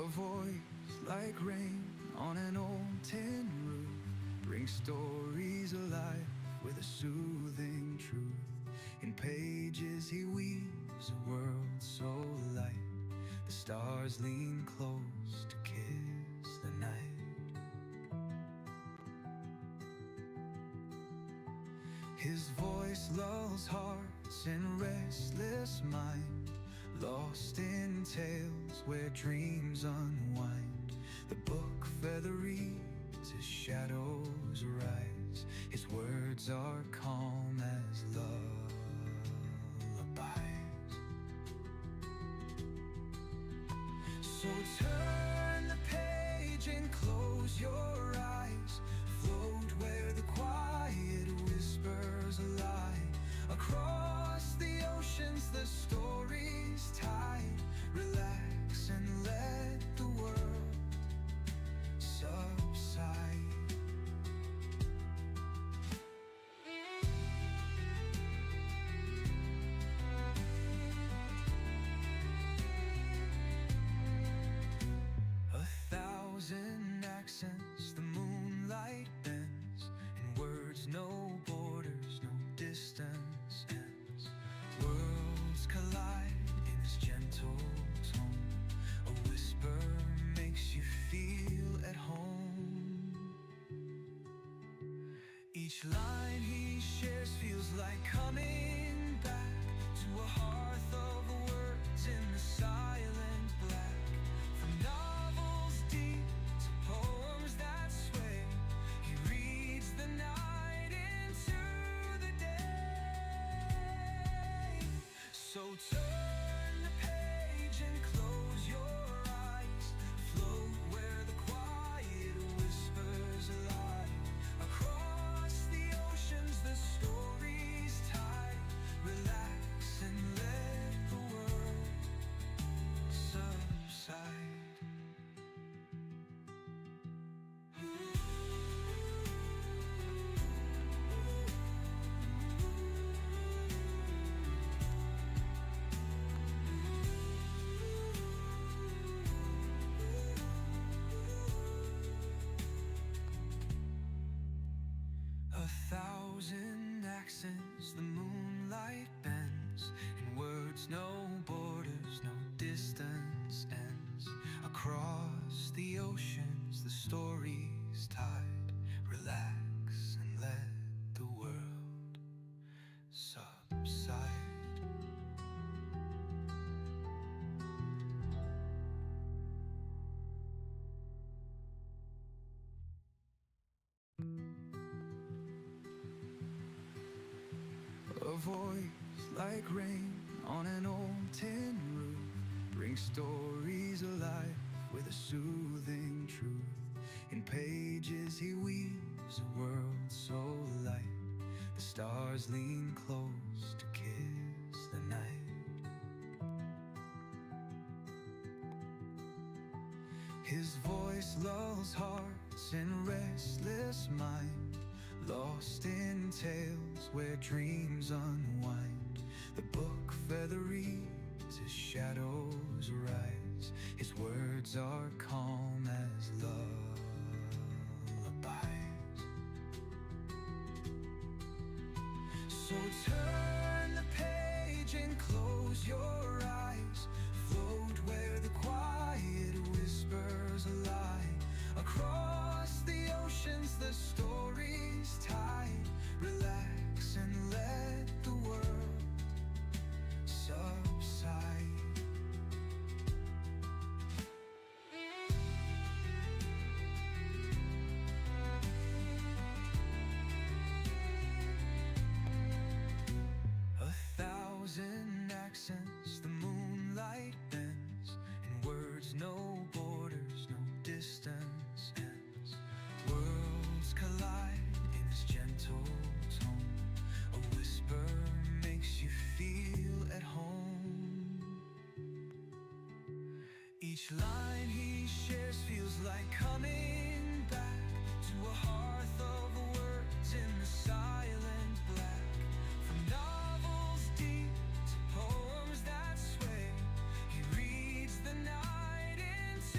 A voice like rain on an old tin roof brings stories alive with a soothing truth. In pages he weaves a world so light, the stars lean close to kiss the night. His voice lulls hearts in restless mind, lost in tales where dreams unwind. The book feather reads as shadows rise, his words are calm as lullabies. So turn the page and close your eyes, float where the quiet whispers lie. Across the oceans the story's tide, relax and let the world subside. A thousand accents the moonlight bends, in words no borders, no distance ends. Worlds collide in his gentle tone, a whisper makes you feel at home. Each line he shares feels like coming back to a hearth of words in the silent black. From novels deep to poems that sway, he reads the night into the day. So turn the page and close your eyes, float where the quiet whispers lie. Across the oceans the story's tide, relax and let the world subside. A thousand accents the moonlight bends, in words no borders, no distance ends. Across the oceans the story's tide, relax and let the world subside. A voice like rain on an old tin roof brings stories alive with a soothing truth. In pages he weaves a world so light, the stars lean close to kiss the night. His voice lulls hearts in restless mind, lost in tales where dreams unwind. The book feather reads as shadows rise, his words are calm as lullabies. So turn the page and close your eyes, float where the quiet whispers lie. Across the oceans the story's tide, relax and let the world subside. A thousand accents the moonlight bends, in words no borders, no distance ends. Worlds collide in his gentle tone, a whisper makes you feel at home. Each line he shares feels like coming back to a hearth of words in the silent black. From novels deep to poems that sway, he reads the night into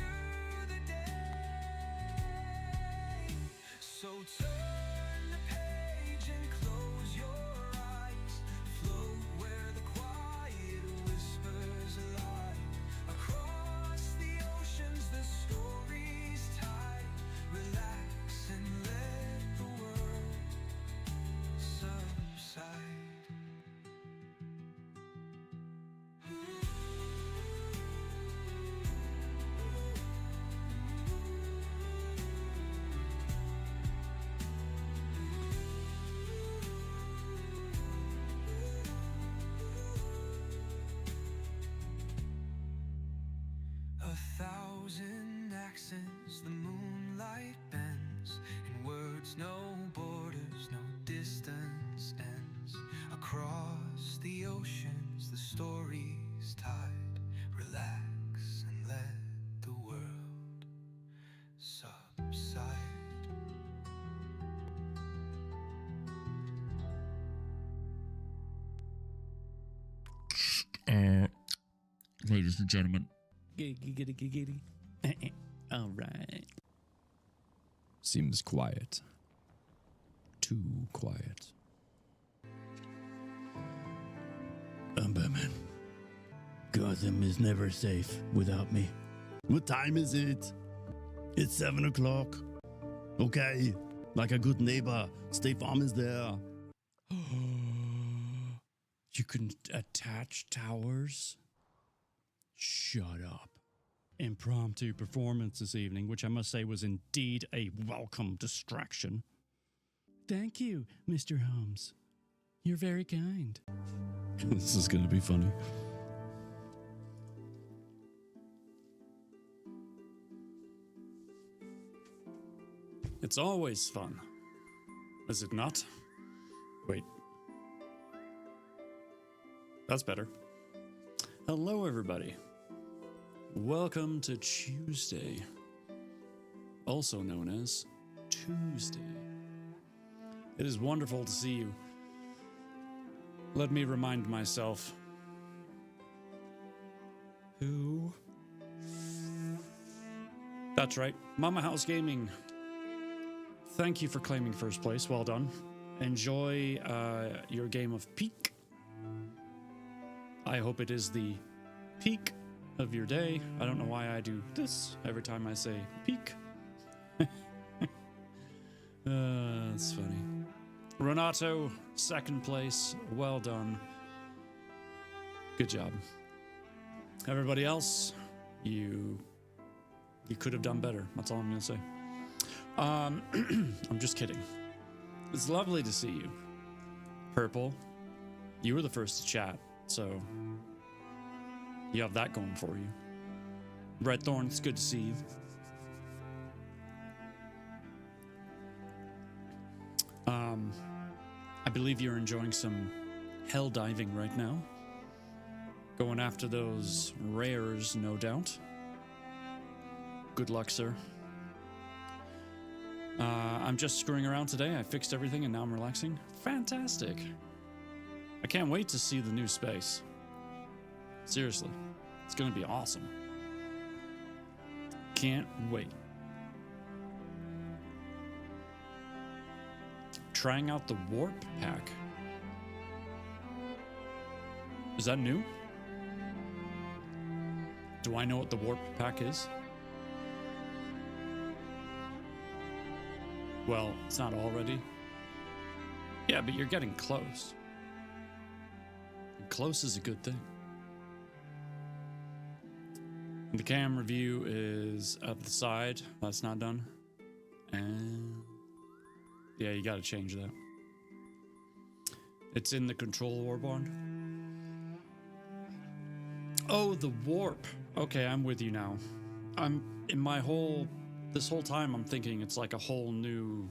thousand accents the moonlight bends. In words, no borders, no distance ends. Across the oceans, the story's tide. Relax and let the world subside. Ladies and gentlemen. All right. Seems quiet. Too quiet. I'm Batman. Gotham is never safe without me. What time is it? It's 7 o'clock. Okay. Like a good neighbor, State Farm is there. You can attach towers? Shut up. Impromptu performance this evening, which I must say was indeed a welcome distraction. Thank you, Mr. Holmes. You're very kind. This is going to be funny. It's always fun, is it not? Wait. That's better. Hello, everybody. Welcome to Tuesday, also known as Tuesday. It is wonderful to see you. Let me remind myself. Who? That's right, Mama House Gaming. Thank you for claiming first place. Well done. Enjoy your game of Peak. I hope it is the peak of your day. I don't know why I do this every time I say peak. That's funny. Renato, second place. Well done. Good job. Everybody else, you could have done better. That's all I'm gonna say. I'm just kidding. It's lovely to see you. Purple, you were the first to chat, so you have that going for you. Red Thorn, it's good to see you. I believe you're enjoying some hell diving right now. Going after those rares, no doubt. Good luck, sir. I'm just screwing around today. I fixed everything and now I'm relaxing. Fantastic. I can't wait to see the new space. Seriously, it's gonna be awesome. Can't wait. Trying out the Warp Pack. Is that new? Do I know what the Warp Pack is? Well, it's not already. Yeah, but you're getting close. And close is a good thing. The cam review is up the side. That's not done. And yeah, you gotta change that. It's in the control warband. Oh, the warp. Okay, I'm with you now. I'm in my whole... This whole time I'm thinking it's like a whole new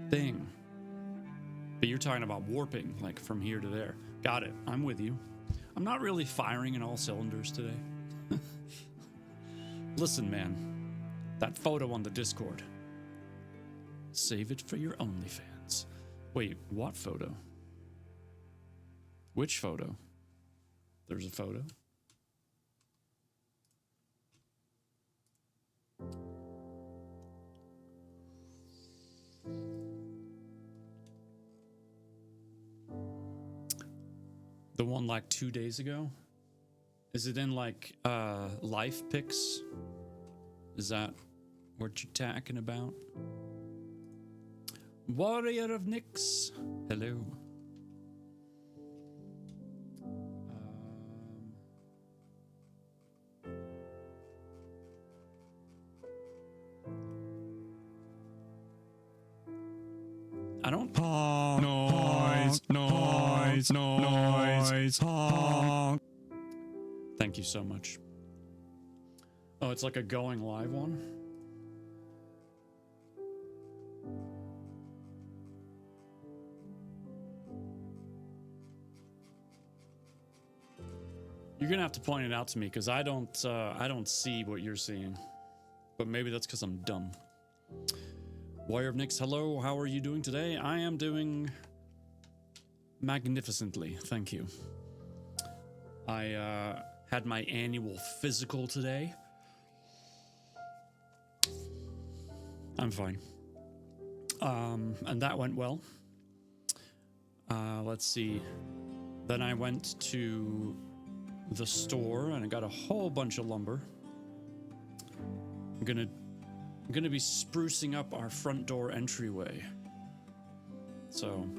thing. But you're talking about warping, like from here to there. Got it. I'm with you. I'm not really firing in all cylinders today. Listen, man. That photo on the Discord. Save it for your OnlyFans. Wait, what photo? Which photo? There's a photo. The one like 2 days ago? Is it in like life pics? Is that what you're talking about? Warrior of Nyx. Hello. I don't honk, noise. Honk. Thank you so much. Oh, it's like a going live one? You're gonna have to point it out to me because I don't see what you're seeing. But maybe that's because I'm dumb. Wire of Nix, hello, how are you doing today? I am doing magnificently, thank you. I had my annual physical today. I'm fine. And that went well. Let's see. Then I went to the store and I got a whole bunch of lumber. I'm gonna be sprucing up our front door entryway. So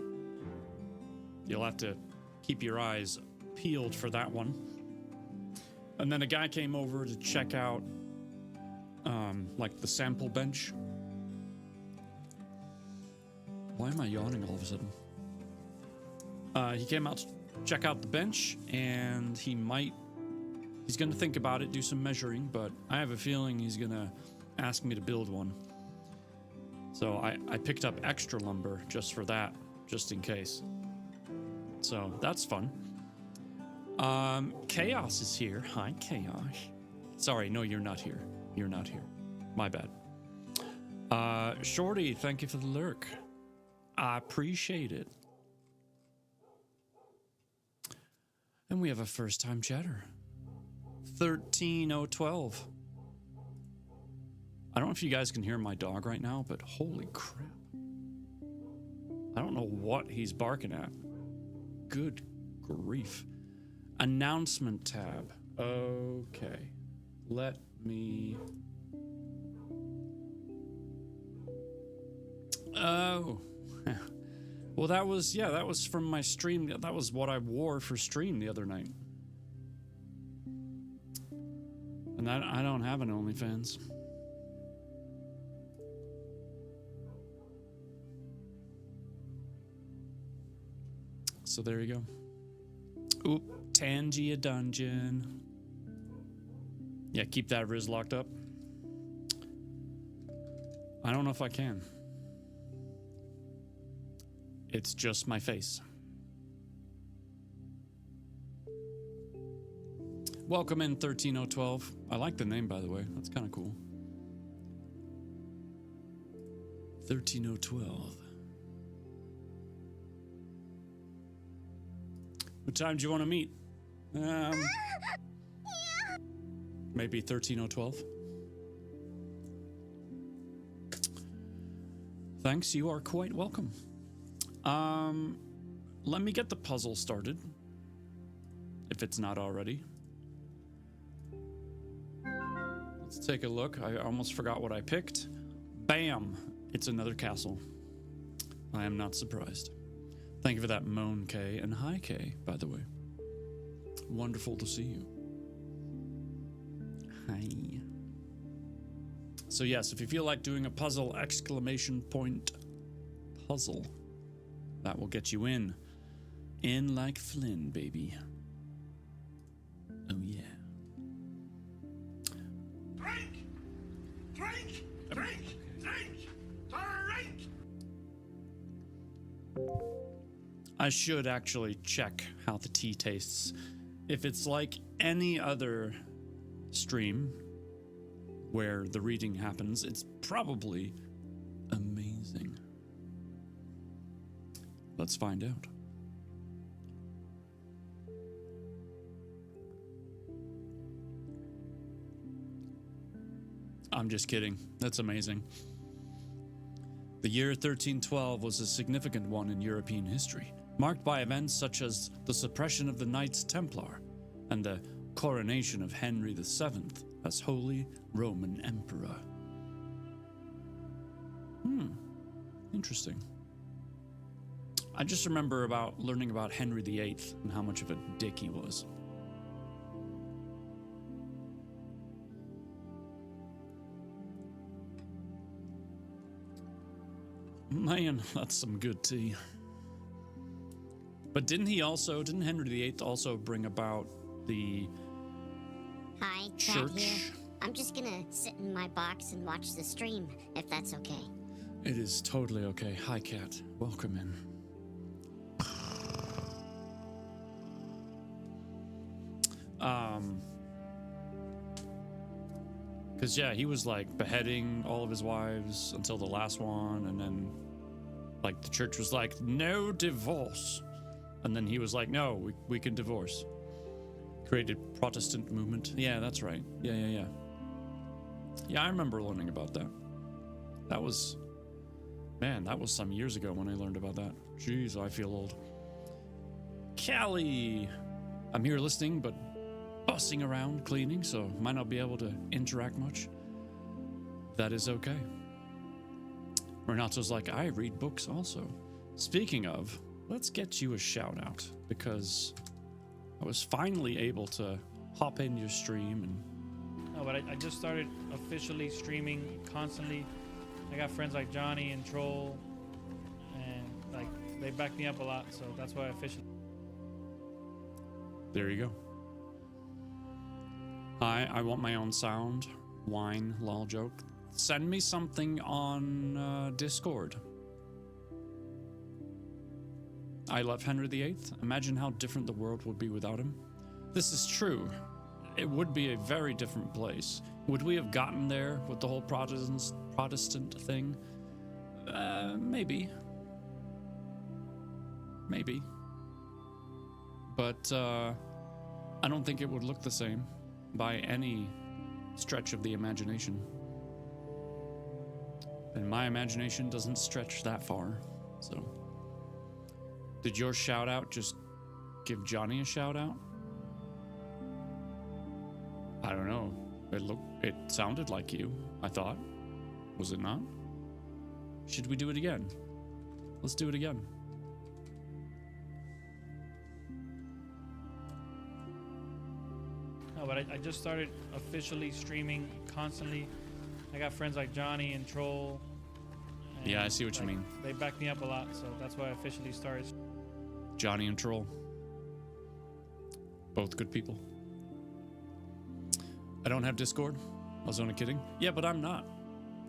you'll have to keep your eyes peeled for that one. And then a guy came over to check out like the sample bench. Why am I yawning all of a sudden? He came out to check out the bench, and he's gonna think about it, do some measuring, but I have a feeling he's gonna ask me to build one. So I picked up extra lumber just for that, just in case. So that's fun. Chaos is here. Hi, Chaos. Sorry, no, you're not here. You're not here. My bad. Shorty, thank you for the lurk. I appreciate it. And we have a first-time chatter. 13012. I don't know if you guys can hear my dog right now, but holy crap. I don't know what he's barking at. Good grief. Announcement tab. Okay. Let me... Oh. Well, that was from my stream. That was what I wore for stream the other night. And I don't have an OnlyFans. So there you go. Oop, Tangia Dungeon. Yeah, keep that Riz locked up. I don't know if I can. It's just my face. Welcome in 13012. I like the name, by the way. That's kind of cool. 13012. What time do you want to meet? Maybe 13012. Thanks, you are quite welcome. Let me get the puzzle started. If it's not already. Let's take a look. I almost forgot what I picked. Bam! It's another castle. I am not surprised. Thank you for that moan, Kay. And hi, Kay, by the way. Wonderful to see you. Hi. So yes, if you feel like doing a puzzle, exclamation point puzzle, that will get you in. In like Flynn, baby. Oh, yeah. Drink! Drink! Drink! Drink! Drink! I should actually check how the tea tastes. If it's like any other stream where the reading happens, it's probably amazing. Let's find out. I'm just kidding. That's amazing. The year 1312 was a significant one in European history, marked by events such as the suppression of the Knights Templar and the coronation of Henry VII as Holy Roman Emperor. Interesting. I just remember learning about Henry VIII and how much of a dick he was. Man, that's some good tea. But didn't Henry VIII also bring about the Hi, Cat church? here. I'm just gonna sit in my box and watch the stream, if that's okay. It is totally okay. Hi, Cat. Welcome in. Because, yeah, he was, like, beheading all of his wives until the last one, and then, like, the church was like, no divorce. And then he was like, no, we can divorce. Created Protestant movement. Yeah, that's right. Yeah. Yeah, I remember learning about that. That was some years ago when I learned about that. Jeez, I feel old. Callie! I'm here listening, but bussing around cleaning, so might not be able to interact much. That is okay. Renato's like, I read books also. Speaking of, let's get you a shout out, because I was finally able to hop in your stream and... No, but I just started officially streaming constantly. I got friends like Johnny and Troll, and like they back me up a lot, so that's why I officially... There you go. Hi, I want my own sound. Wine, lol joke. Send me something on Discord. I love Henry VIII. Imagine how different the world would be without him. This is true. It would be a very different place. Would we have gotten there with the whole Protestant thing? Maybe. Maybe. But I don't think it would look the same by any stretch of the imagination. And my imagination doesn't stretch that far, so... Did your shout out just give Johnny a shout out? I don't know. It sounded like you, I thought. Was it not? Should we do it again? Let's do it again. No, but I just started officially streaming constantly. I got friends like Johnny and Troll. And Yeah, I see what you mean. They back me up a lot, so that's why I officially started. Johnny and Troll. Both good people. I don't have Discord. I was only kidding. Yeah, but I'm not.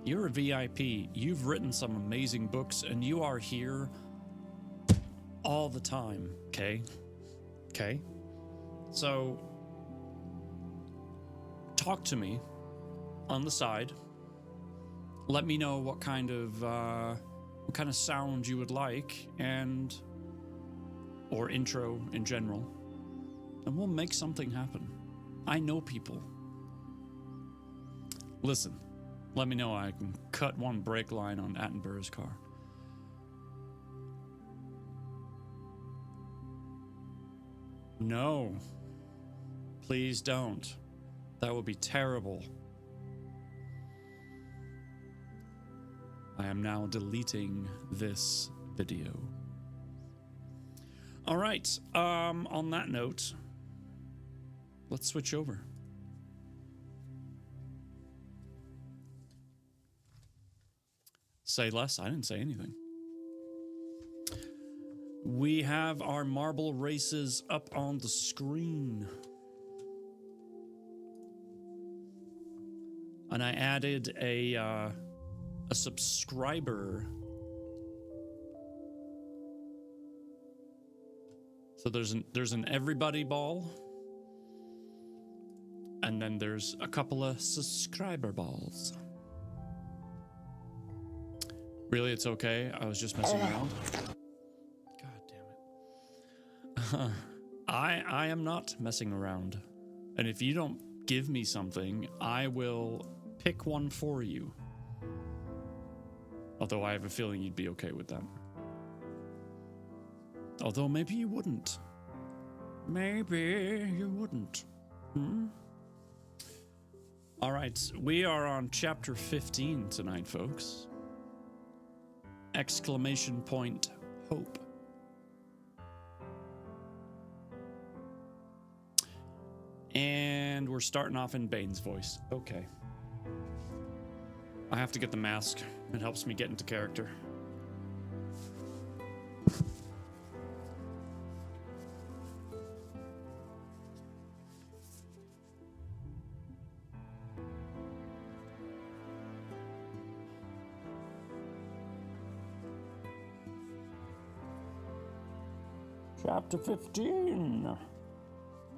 You're a VIP. You've written some amazing books, and you are here all the time, okay? Okay? So, talk to me on the side. Let me know what kind of sound you would like, or intro in general, and we'll make something happen. I know people. Listen, let me know. I can cut one brake line on Attenborough's car. No. Please don't. That would be terrible. I am now deleting this video. All right. On that note, let's switch over. Say less. I didn't say anything. We have our marble races up on the screen. And I added a subscriber. So there's an everybody ball. And then there's a couple of subscriber balls. Really, it's okay. I was just messing around. God damn it. I am not messing around. And if you don't give me something, I will pick one for you. Although I have a feeling you'd be okay with that. Although maybe you wouldn't. Maybe you wouldn't. All right, we are on chapter 15 tonight, folks. Exclamation point hope. And we're starting off in Bane's voice. Okay. I have to get the mask. It helps me get into character. Chapter 15.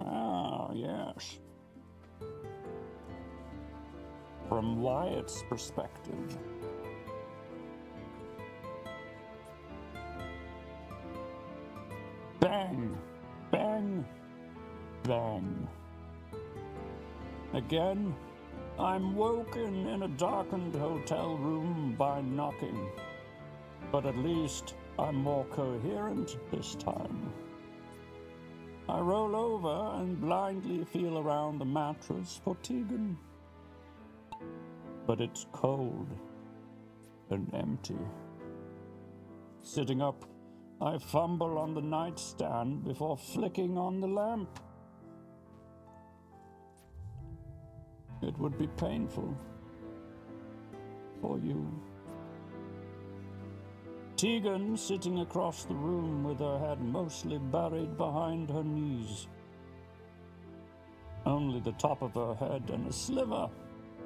Ah, yes. From Wyatt's perspective. Bang! Bang! Bang! Again, I'm woken in a darkened hotel room by knocking. But at least I'm more coherent this time. I roll over and blindly feel around the mattress for Tegan. But it's cold and empty. Sitting up, I fumble on the nightstand before flicking on the lamp. It would be painful for you. Tegan sitting across the room with her head mostly buried behind her knees. Only the top of her head and a sliver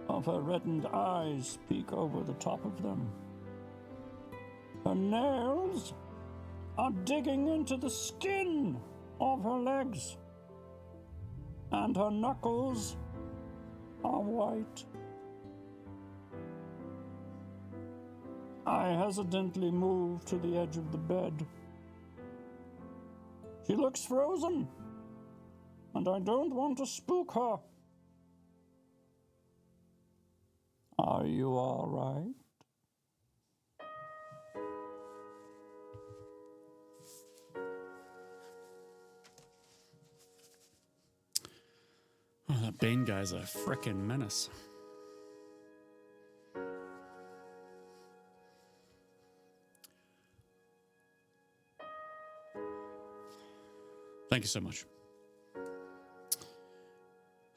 of her reddened eyes peek over the top of them. Her nails are digging into the skin of her legs, and her knuckles are white. I hesitantly move to the edge of the bed. She looks frozen, and I don't want to spook her. Are you all right? Oh, that Bane guy's a frickin' menace. Thank you so much.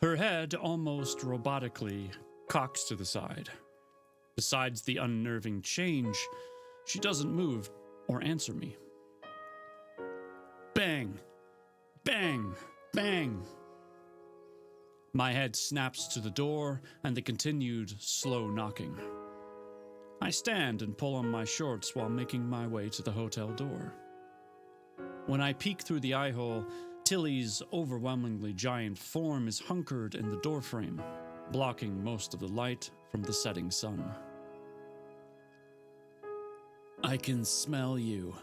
Her head almost robotically cocks to the side. Besides the unnerving change, she doesn't move or answer me. Bang! Bang! Bang! My head snaps to the door and the continued slow knocking. I stand and pull on my shorts while making my way to the hotel door. When I peek through the eye hole, Tilly's overwhelmingly giant form is hunkered in the doorframe, blocking most of the light from the setting sun. I can smell you.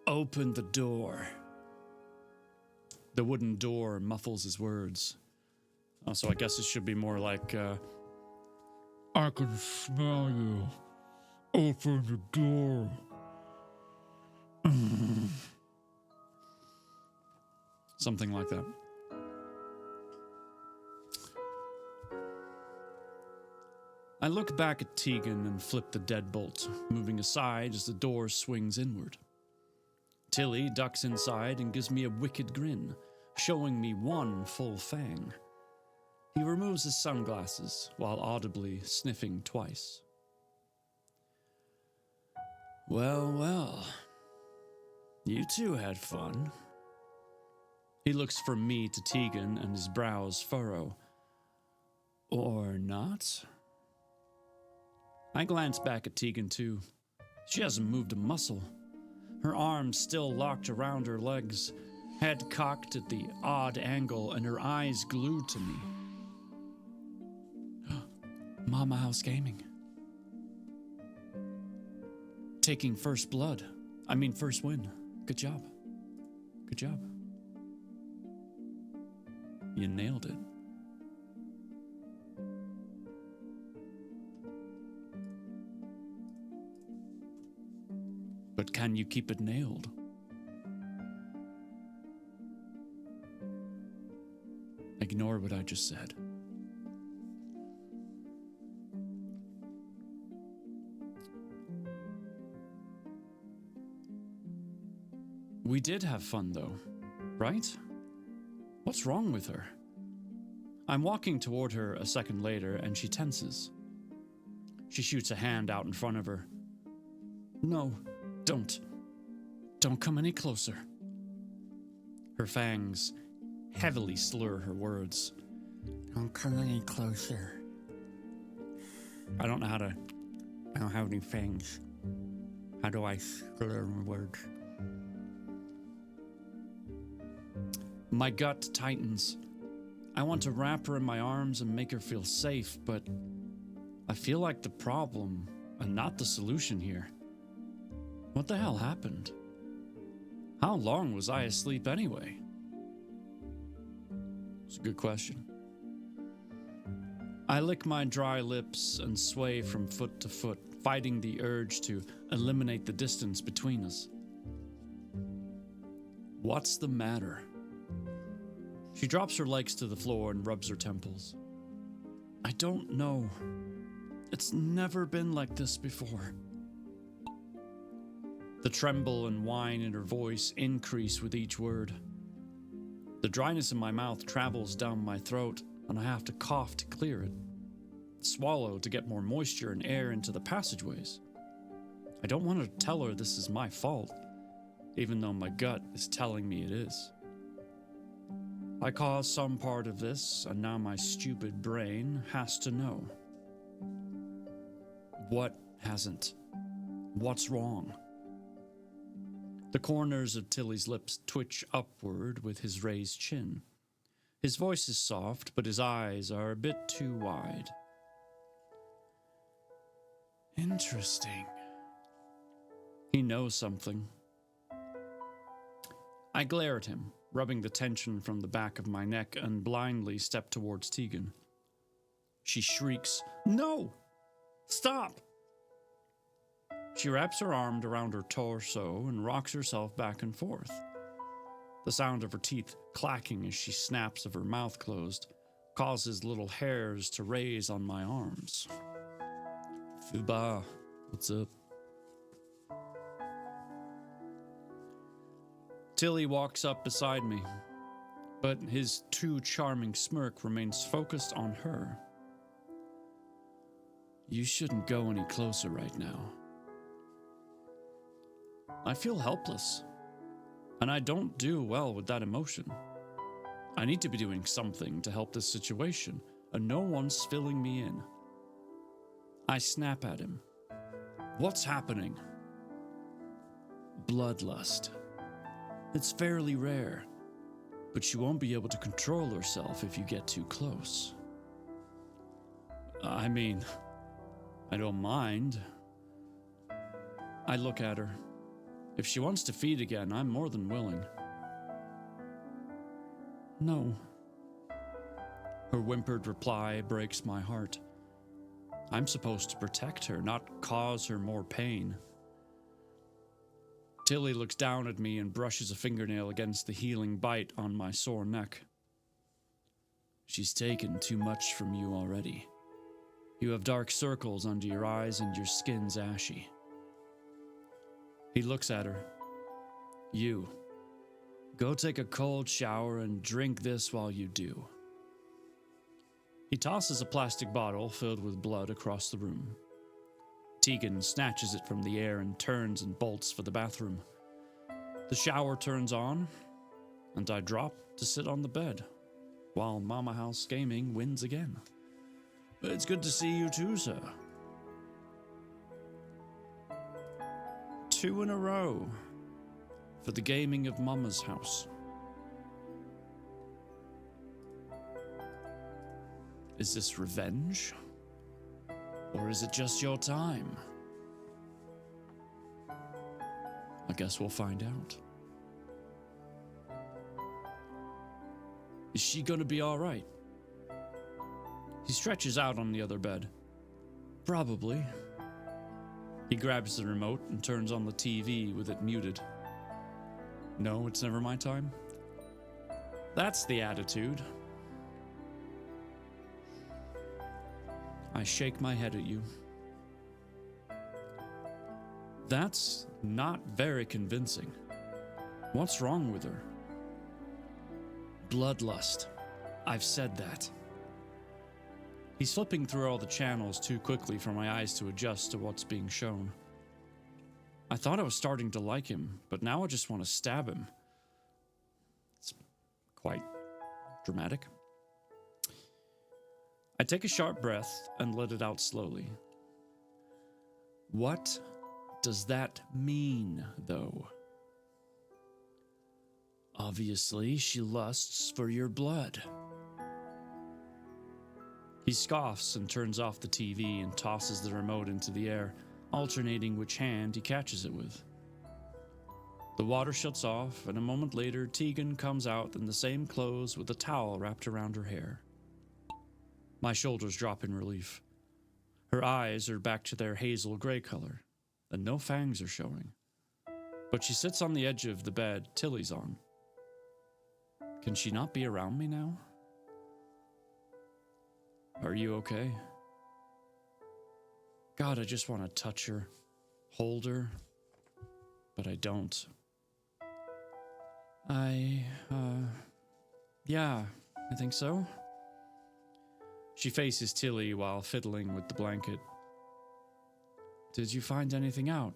Open the door. The wooden door muffles his words. So I guess it should be more like, I can smell you. Open the door. Something like that. I look back at Tegan and flip the deadbolt, moving aside as the door swings inward. Tilly ducks inside and gives me a wicked grin, showing me one full fang. He removes his sunglasses while audibly sniffing twice. Well, well. You two had fun. He looks from me to Tegan and his brows furrow. Or not? I glance back at Tegan too. She hasn't moved a muscle. Her arms still locked around her legs, head cocked at the odd angle and her eyes glued to me. Mama House Gaming. Taking first blood. First win. Good job. Good job. You nailed it. But can you keep it nailed? Ignore what I just said. We did have fun, though, right? What's wrong with her? I'm walking toward her a second later, and she tenses. She shoots a hand out in front of her. No, don't. Don't come any closer. Her fangs heavily slur her words. Don't come any closer. I don't have any fangs. How do I slur my words? My gut tightens. I want to wrap her in my arms and make her feel safe, but I feel like the problem and not the solution here. What the hell happened? How long was I asleep anyway? It's a good question. I lick my dry lips and sway from foot to foot, fighting the urge to eliminate the distance between us. What's the matter? She drops her legs to the floor and rubs her temples. I don't know. It's never been like this before. The tremble and whine in her voice increase with each word. The dryness in my mouth travels down my throat, and I have to cough to clear it. Swallow to get more moisture and air into the passageways. I don't want to tell her this is my fault, even though my gut is telling me it is. I caused some part of this, and now my stupid brain has to know. What hasn't? What's wrong? The corners of Tilly's lips twitch upward with his raised chin. His voice is soft, but his eyes are a bit too wide. Interesting. He knows something. I glare at him, rubbing the tension from the back of my neck, and blindly step towards Tegan. She shrieks, "No! Stop!" She wraps her arm around her torso and rocks herself back and forth. The sound of her teeth clacking as she snaps of her mouth closed causes little hairs to raise on my arms. Fuba, what's up? Tilly walks up beside me, but his too charming smirk remains focused on her. You shouldn't go any closer right now. I feel helpless, and I don't do well with that emotion. I need to be doing something to help this situation, and no one's filling me in. I snap at him. What's happening? Bloodlust. It's fairly rare, but she won't be able to control herself if you get too close. I mean, I don't mind. I look at her. If she wants to feed again, I'm more than willing. No. Her whimpered reply breaks my heart. I'm supposed to protect her, not cause her more pain. Tilly looks down at me and brushes a fingernail against the healing bite on my sore neck. She's taken too much from you already. You have dark circles under your eyes and your skin's ashy. He looks at her. You. Go take a cold shower and drink this while you do. He tosses a plastic bottle filled with blood across the room. Tegan snatches it from the air and turns and bolts for the bathroom. The shower turns on, and I drop to sit on the bed, while Mama House Gaming wins again. It's good to see you too, sir. 2 in a row for the gaming of Mama's house. Is this revenge? Or is it just your time? I guess we'll find out. Is she gonna be alright? He stretches out on the other bed. Probably. He grabs the remote and turns on the TV with it muted. No, it's never my time? That's the attitude. I shake my head at you. That's not very convincing. What's wrong with her? Bloodlust. I've said that. He's flipping through all the channels too quickly for my eyes to adjust to what's being shown. I thought I was starting to like him, but now I just want to stab him. It's quite dramatic. I take a sharp breath and let it out slowly. What does that mean, though? Obviously, she lusts for your blood. He scoffs and turns off the TV and tosses the remote into the air, alternating which hand he catches it with. The water shuts off, and a moment later, Tegan comes out in the same clothes with a towel wrapped around her hair. My shoulders drop in relief. Her eyes are back to their hazel gray color, and no fangs are showing. But she sits on the edge of the bed Tilly's on. Can she not be around me now? Are you okay? God, I just want to touch her, hold her, but I don't. Yeah, I think so. She faces Tilly while fiddling with the blanket. Did you find anything out?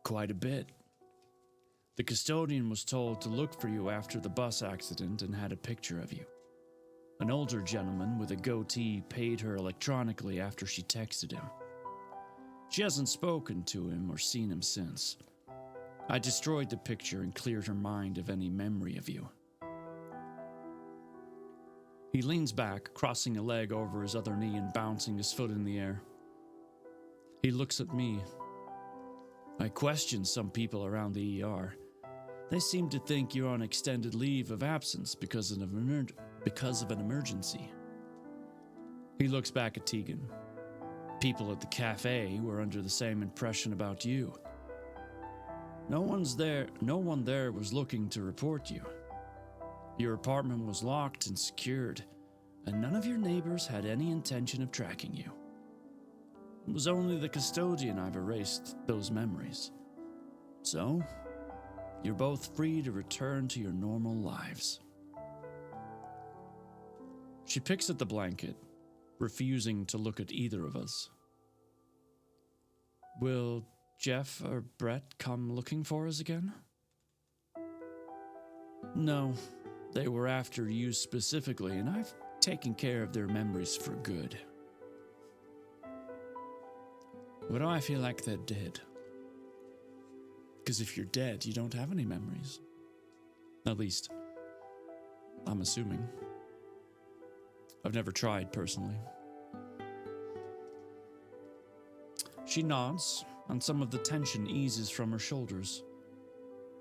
Quite a bit. The custodian was told to look for you after the bus accident and had a picture of you. An older gentleman with a goatee paid her electronically after she texted him. She hasn't spoken to him or seen him since. I destroyed the picture and cleared her mind of any memory of you. He leans back, crossing a leg over his other knee and bouncing his foot in the air. He looks at me. I question some people around the ER. They seem to think you're on extended leave of absence because of an emergency. He looks back at Tegan. People at the cafe were under the same impression about you. No one there was looking to report you. Your apartment was locked and secured, and none of your neighbors had any intention of tracking you. It was only the custodian I've erased those memories. So, you're both free to return to your normal lives. She picks at the blanket, refusing to look at either of us. Will Jeff or Brett come looking for us again? No, they were after you specifically, and I've taken care of their memories for good. Why do I feel like they're dead? Because if you're dead, you don't have any memories. At least, I'm assuming. I've never tried personally. She nods, and some of the tension eases from her shoulders.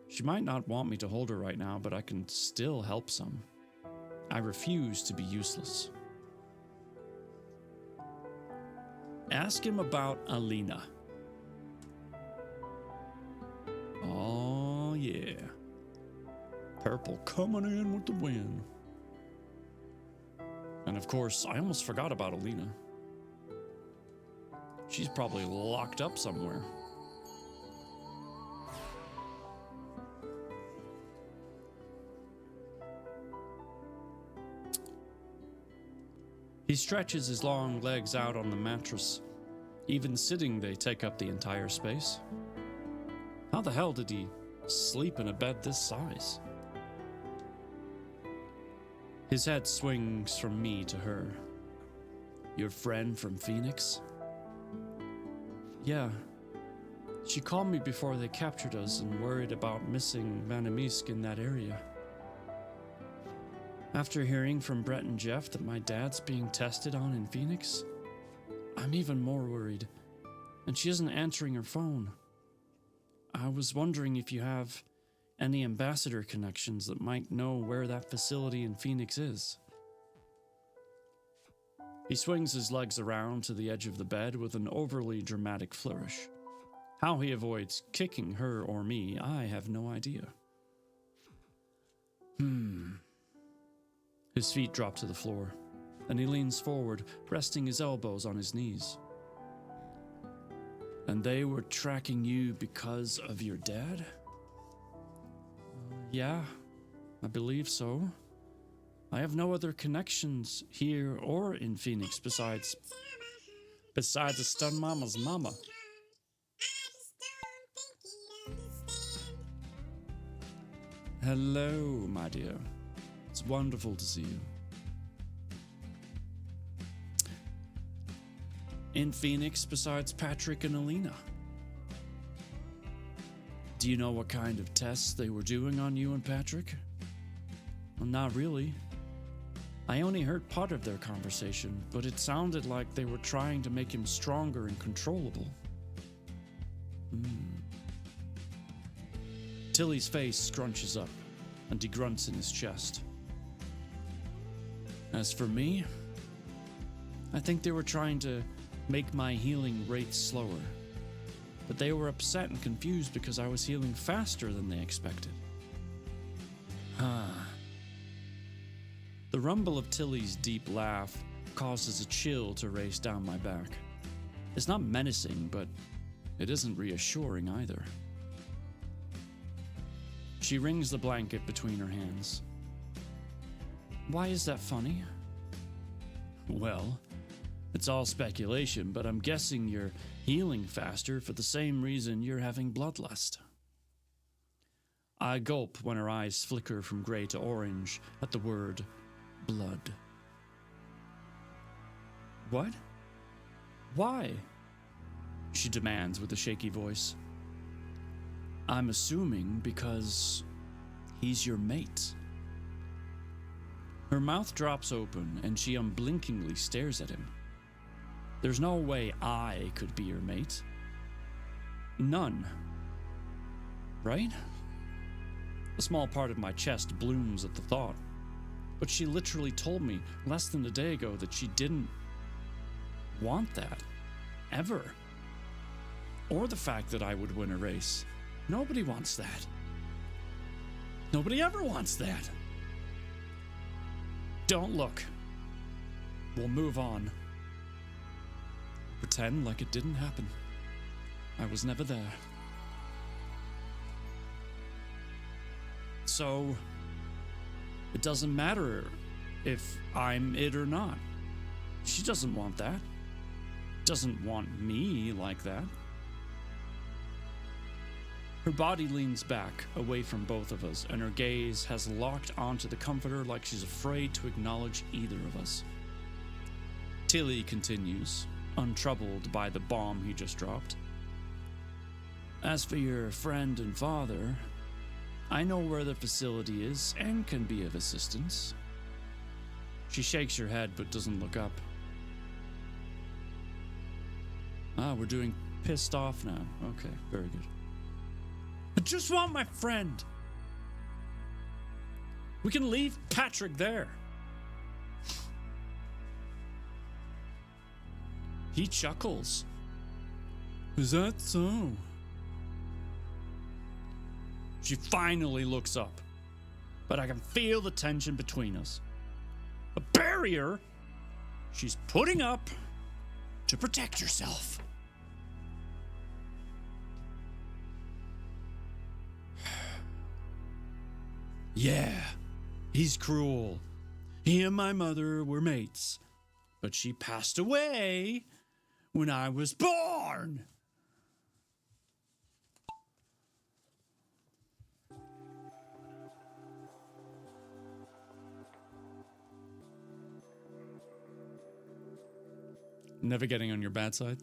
She might not want me to hold her right now, but I can still help some. I refuse to be useless. Ask him about Alina. Oh, yeah. Purple coming in with the wind. And of course, I almost forgot about Alina. She's probably locked up somewhere. He stretches his long legs out on the mattress. Even sitting, they take up the entire space. How the hell did he sleep in a bed this size? His head swings from me to her. Your friend from Phoenix? Yeah. She called me before they captured us and worried about missing Vanamisk in that area. After hearing from Brett and Jeff that my dad's being tested on in Phoenix, I'm even more worried, and she isn't answering her phone. I was wondering if you have any ambassador connections that might know where that facility in Phoenix is. He swings his legs around to the edge of the bed with an overly dramatic flourish. How he avoids kicking her or me, I have no idea. His feet drop to the floor, and he leans forward, resting his elbows on his knees. And they were tracking you because of your dad? Yeah, I believe so. I have no other connections here or in Phoenix besides a stun mama's mama. Hello, my dear. It's wonderful to see you. In Phoenix besides Patrick and Alina. Do you know what kind of tests they were doing on you and Patrick? Well, not really. I only heard part of their conversation, but it sounded like they were trying to make him stronger and controllable. Tilly's face scrunches up, and he grunts in his chest. As for me, I think they were trying to make my healing rate slower, but they were upset and confused because I was healing faster than they expected. The rumble of Tilly's deep laugh causes a chill to race down my back. It's not menacing, but it isn't reassuring either. She wrings the blanket between her hands. Why is that funny? Well, it's all speculation, but I'm guessing you're healing faster for the same reason you're having bloodlust. I gulp when her eyes flicker from gray to orange at the word blood. What? Why? She demands with a shaky voice. I'm assuming because he's your mate. Her mouth drops open and she unblinkingly stares at him. There's no way I could be your mate. None. Right? A small part of my chest blooms at the thought. But she literally told me less than a day ago that she didn't want that. Ever. Or the fact that I would win a race. Nobody wants that. Nobody ever wants that. Don't look. We'll move on. Pretend like it didn't happen. I was never there. So, it doesn't matter if I'm it or not. She doesn't want that. Doesn't want me like that. Her body leans back, away from both of us, and her gaze has locked onto the comforter like she's afraid to acknowledge either of us. Tilly continues, untroubled by the bomb he just dropped. As for your friend and father, I know where the facility is and can be of assistance. She shakes her head but doesn't look up. We're doing pissed off now. Okay, very good. I just want my friend. We can leave Patrick there. He chuckles. Is that so? She finally looks up, but I can feel the tension between us. A barrier she's putting up to protect herself. Yeah, he's cruel. He and my mother were mates, but she passed away when I was born. Never getting on your bad side.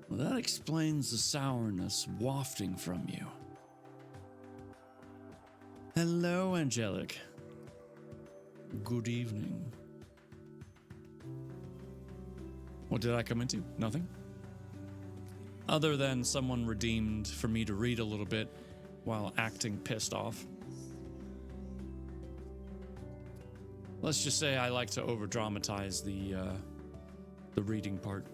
Well, that explains the sourness wafting from you. Hello, Angelic. Good evening. What did I come into? Nothing? Other than someone redeemed for me to read a little bit while acting pissed off. Let's just say I like to over-dramatize the reading part.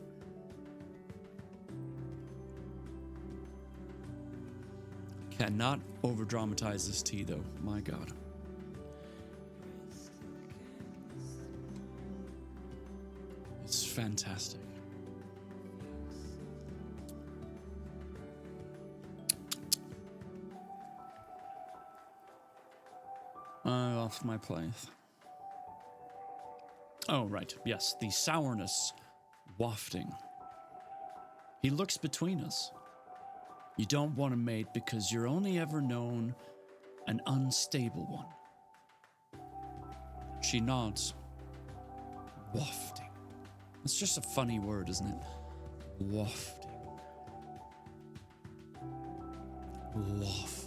Cannot over-dramatize this tea, though. My God. It's fantastic. I lost my place. Oh, right. Yes, the sourness wafting. He looks between us. You don't want a mate because you're only ever known an unstable one. She nods. Wafting. It's just a funny word, isn't it? Wafting. Waft.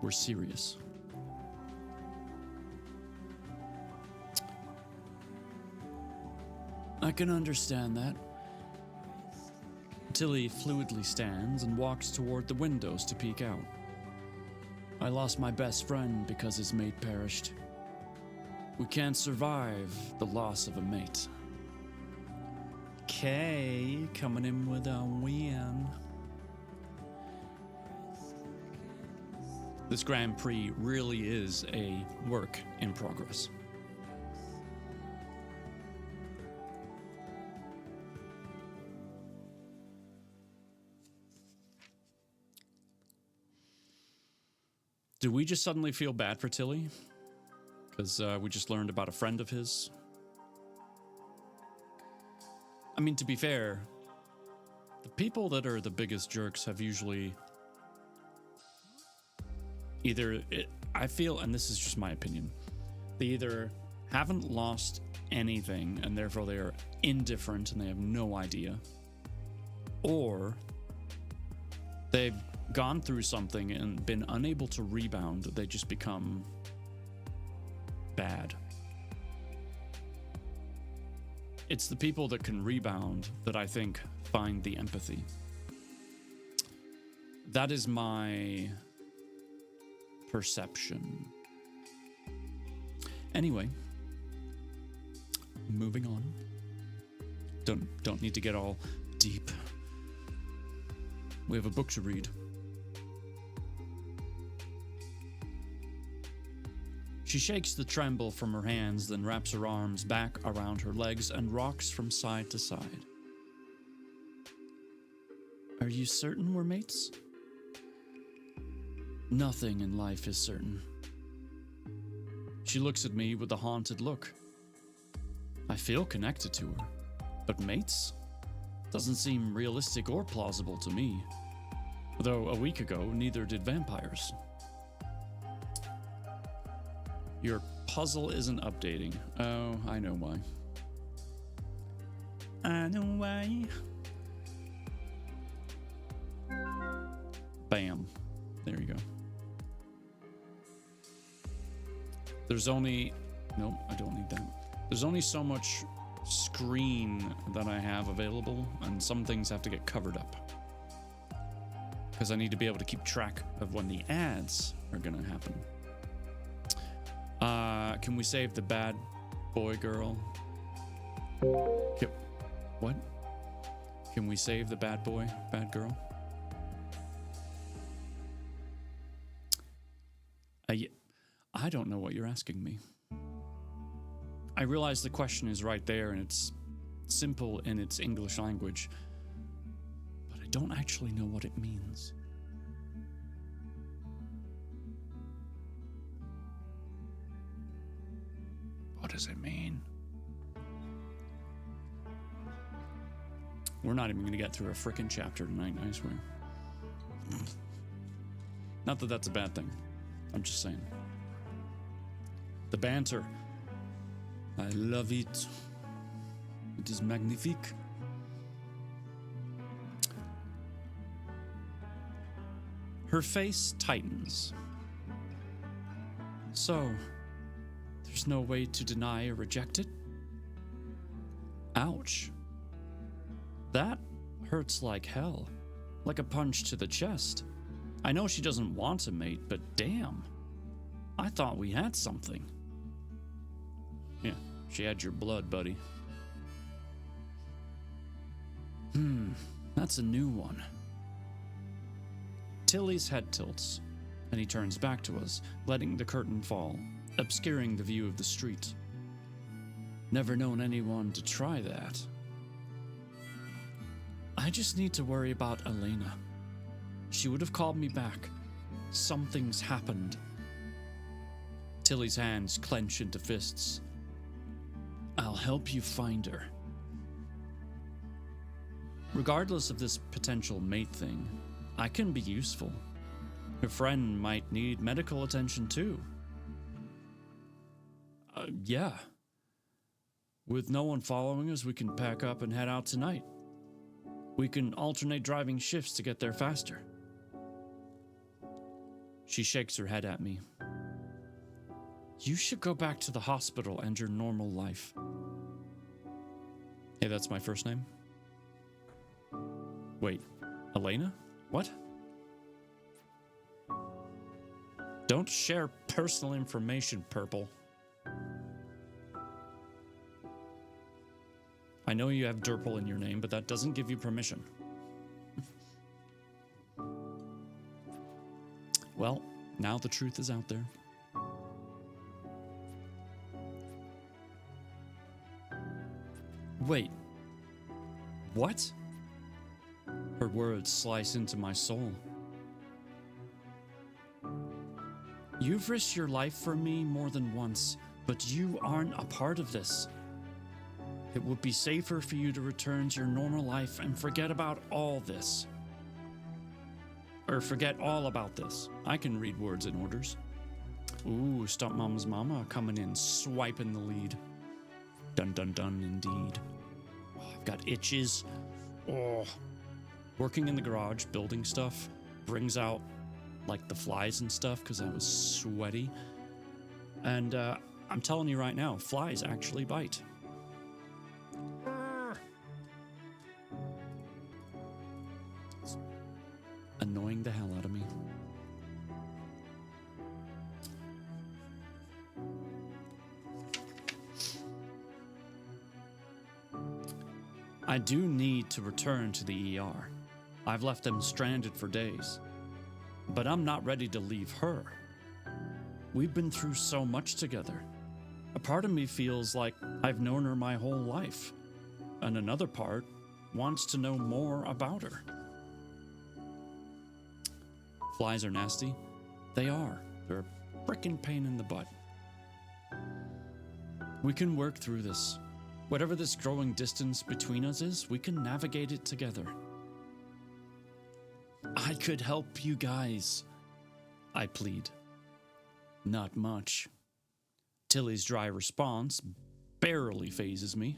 We're serious. I can understand that. Tilly fluidly stands and walks toward the windows to peek out. I lost my best friend because his mate perished. We can't survive the loss of a mate. Kay coming in with a win. This Grand Prix really is a work in progress. Do we just suddenly feel bad for Tilly? Because we just learned about a friend of his? I mean, to be fair, the people that are the biggest jerks have usually I feel, and this is just my opinion, they either haven't lost anything and therefore they are indifferent and they have no idea, or they've gone through something and been unable to rebound. They just become bad. It's the people that can rebound that I think find the empathy. That is my perception. Anyway, moving on. Don't need to get all deep. We have a book to read. She shakes the tremble from her hands, then wraps her arms back around her legs and rocks from side to side. Are you certain we're mates? Nothing in life is certain. She looks at me with a haunted look. I feel connected to her, but mates? Doesn't seem realistic or plausible to me. Though a week ago, neither did vampires. Your puzzle isn't updating. Oh, I know why. I know why. Bam. There you go. There's only... Nope, I don't need that. There's only so much screen that I have available, and some things have to get covered up. Because I need to be able to keep track of when the ads are going to happen. Can we save the bad boy girl? What? Can we save the bad boy, bad girl? I don't know what you're asking me. I realize the question is right there and it's simple in its English language, but I don't actually know what it means. What does it mean? We're not even going to get through a frickin' chapter tonight, I swear. Not that that's a bad thing. I'm just saying. The banter. I love it. It is magnifique. Her face tightens. So, there's no way to deny or reject it? Ouch. That hurts like hell. Like a punch to the chest. I know she doesn't want a mate, but damn. I thought we had something. Yeah, she had your blood, buddy. That's a new one. Tilly's head tilts, and he turns back to us, letting the curtain fall, obscuring the view of the street. Never known anyone to try that. I just need to worry about Elena. She would have called me back. Something's happened. Tilly's hands clench into fists. I'll help you find her. Regardless of this potential mate thing, I can be useful. Her friend might need medical attention too. Yeah. With no one following us, we can pack up and head out tonight. We can alternate driving shifts to get there faster. She shakes her head at me. You should go back to the hospital and your normal life. Hey, that's my first name? Wait, Elena? What? Don't share personal information, Purple. I know you have Durple in your name, but that doesn't give you permission. Well, now the truth is out there. Wait. What? Her words slice into my soul. You've risked your life for me more than once, but you aren't a part of this. It would be safer for you to return to your normal life and forget about all this. Or forget all about this. I can read words and orders. Ooh, Stump Mom's mama coming in, swiping the lead. Dun dun dun, indeed. Oh, I've got itches. Oh. Working in the garage, building stuff, brings out like the flies and stuff because I was sweaty. And I'm telling you right now, flies actually bite. It's annoying the hell out of me. I do need to return to the ER. I've left them stranded for days. But I'm not ready to leave her. We've been through so much together. A part of me feels like I've known her my whole life, and another part wants to know more about her. Flies are nasty. They are. They're a frickin' pain in the butt. We can work through this. Whatever this growing distance between us is, we can navigate it together. I could help you guys, I plead. Not much. Tilly's dry response barely phases me.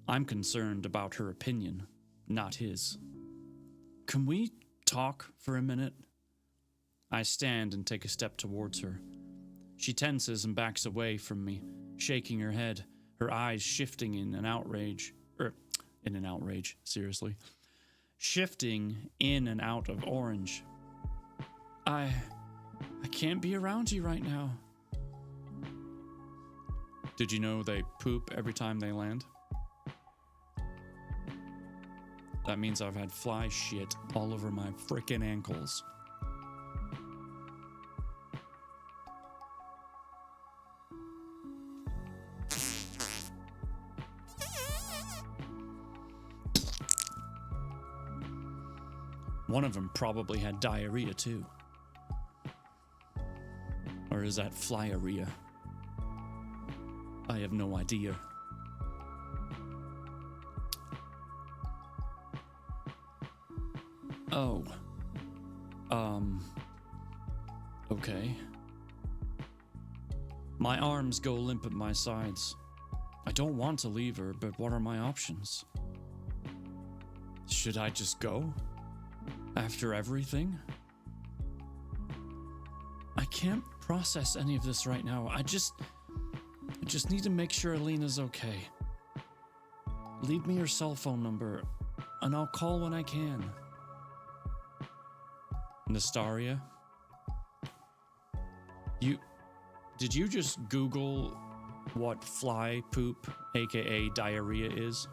I'm concerned about her opinion, not his. Can we talk for a minute? I stand and take a step towards her. She tenses and backs away from me, shaking her head, her eyes shifting in an outrage. Seriously. Shifting in and out of orange. I can't be around you right now. Did you know they poop every time they land? That means I've had fly shit all over my frickin' ankles. One of them probably had diarrhea too. Or is that flyarrhea? I have no idea. Oh. Okay. My arms go limp at my sides. I don't want to leave her, but what are my options? Should I just go? After everything? I can't process any of this right now. I just need to make sure Alina's okay. Leave me your cell phone number, and I'll call when I can. Nestaria? Did you just Google what fly poop, aka diarrhea, is?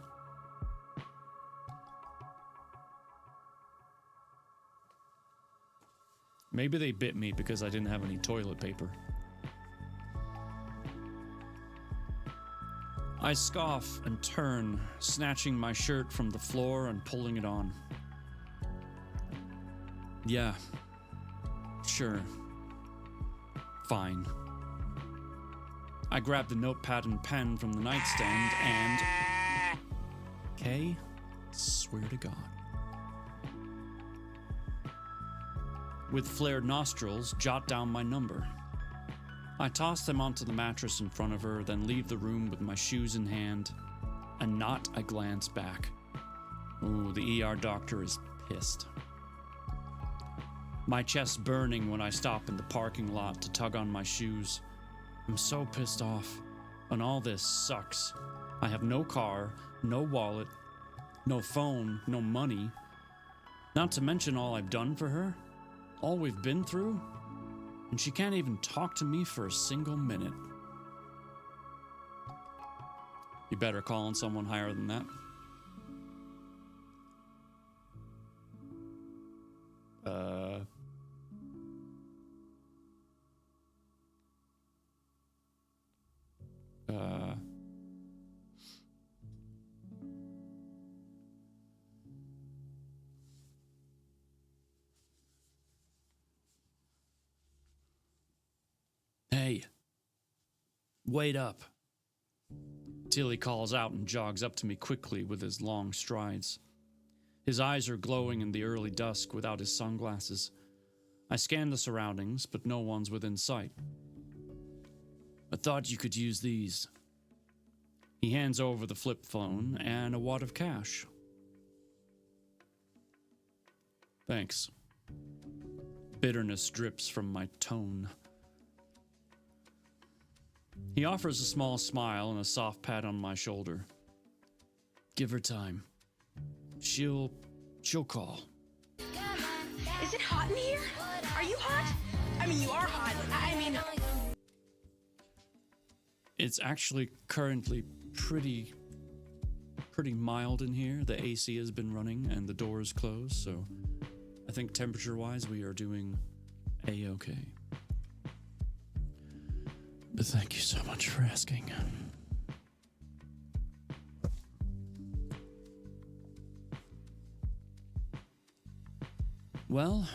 Maybe they bit me because I didn't have any toilet paper. I scoff and turn, snatching my shirt from the floor and pulling it on. Yeah, sure. Fine. I grab the notepad and pen from the nightstand and... Kay? Swear to God. With flared nostrils, jot down my number. I toss them onto the mattress in front of her, then leave the room with my shoes in hand, and not a glance back. Ooh, the ER doctor is pissed. My chest burning when I stop in the parking lot to tug on my shoes. I'm so pissed off, and all this sucks. I have no car, no wallet, no phone, no money. Not to mention all I've done for her, all we've been through, and she can't even talk to me for a single minute. You better call on someone higher than that. Hey, wait up. Tilly calls out and jogs up to me quickly with his long strides. His eyes are glowing in the early dusk without his sunglasses. I scan the surroundings, but no one's within sight. I thought you could use these. He hands over the flip phone and a wad of cash. Thanks. Bitterness drips from my tone. He offers a small smile and a soft pat on my shoulder. Give her time. She'll call. Is it hot in here? Are you hot? I mean, you are hot. I mean... It's actually currently pretty mild in here. The AC has been running and the door is closed, so I think temperature-wise we are doing A-okay. But thank you so much for asking. Well,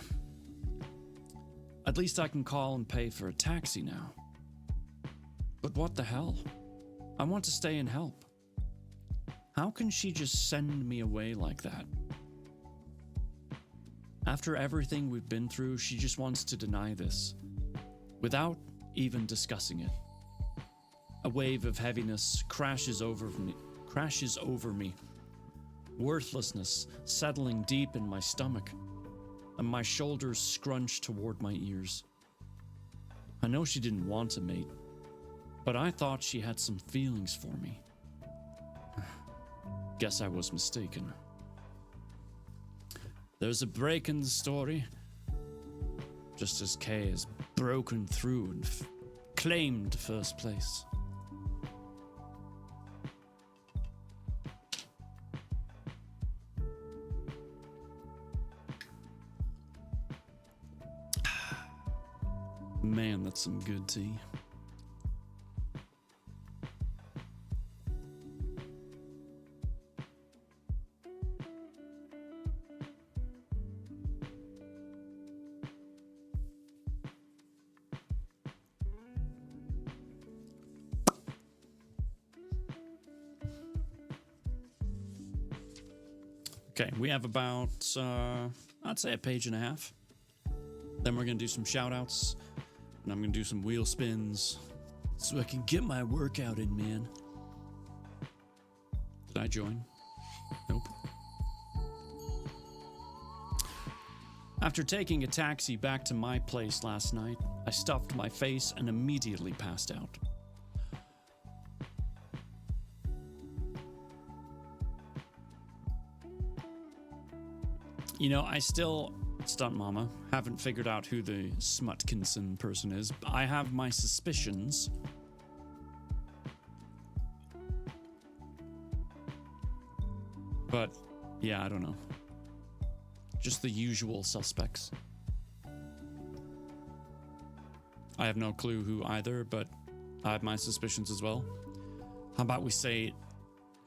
at least I can call and pay for a taxi now. But what the hell? I want to stay and help. How can she just send me away like that? After everything we've been through, she just wants to deny this, without even discussing it. A wave of heaviness crashes over me. Worthlessness settling deep in my stomach, and my shoulders scrunch toward my ears. I know she didn't want to mate, but I thought she had some feelings for me. Guess I was mistaken. There's a break in the story, just as Kay has broken through and claimed first place. Man, that's some good tea. Okay, we have about, I'd say a page and a half. Then we're going to do some shout outs, and I'm going to do some wheel spins so I can get my workout in, man. Did I join? Nope. After taking a taxi back to my place last night, I stuffed my face and immediately passed out. You know, I still, Stunt Mama, haven't figured out who the Smutkinson person is. I have my suspicions. But, yeah, I don't know. Just the usual suspects. I have no clue who either, but I have my suspicions as well. How about we say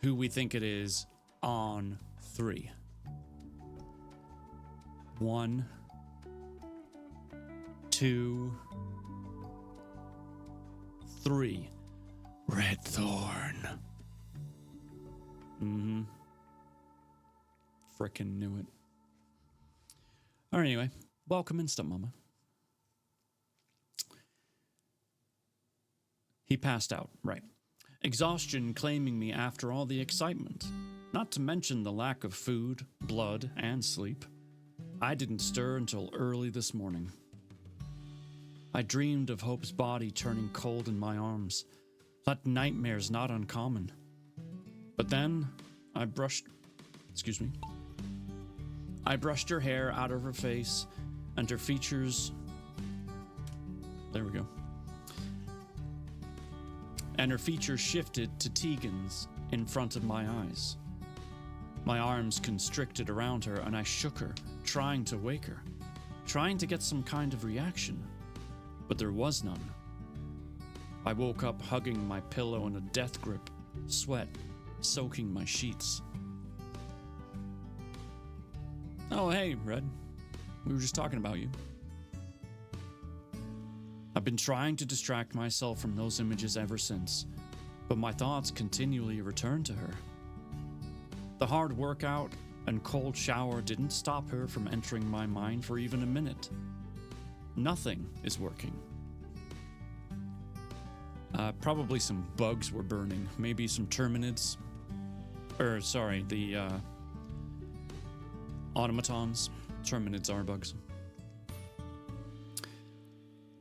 who we think it is on 3? 1, 2, 3. Red Thorn. frickin' knew it. All right, anyway, welcome in, Stepmama. He passed out, right. Exhaustion claiming me after all the excitement, not to mention the lack of food, blood, and sleep. I didn't stir until early this morning. I dreamed of Hope's body turning cold in my arms. That nightmare's not uncommon. But then, I brushed her hair out of her face, and her features... There we go. And her features shifted to Tegan's in front of my eyes. My arms constricted around her, and I shook her, trying to wake her, trying to get some kind of reaction, but there was none. I woke up hugging my pillow in a death grip, sweat soaking my sheets. Oh, hey, Red. We were just talking about you. I've been trying to distract myself from those images ever since, but my thoughts continually return to her. The hard workout and cold shower didn't stop her from entering my mind for even a minute. Nothing is working. Probably some bugs were burning, maybe some terminids. The automatons. Terminids are bugs.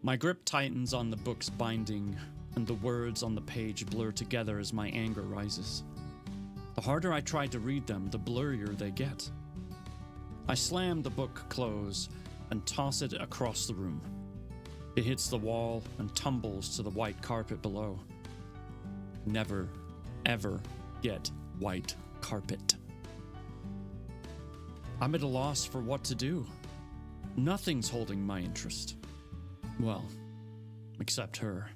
My grip tightens on the book's binding, and the words on the page blur together as my anger rises. The harder I try to read them, the blurrier they get. I slam the book close and toss it across the room. It hits the wall and tumbles to the white carpet below. Never, ever get white carpet. I'm at a loss for what to do. Nothing's holding my interest. Well, except her.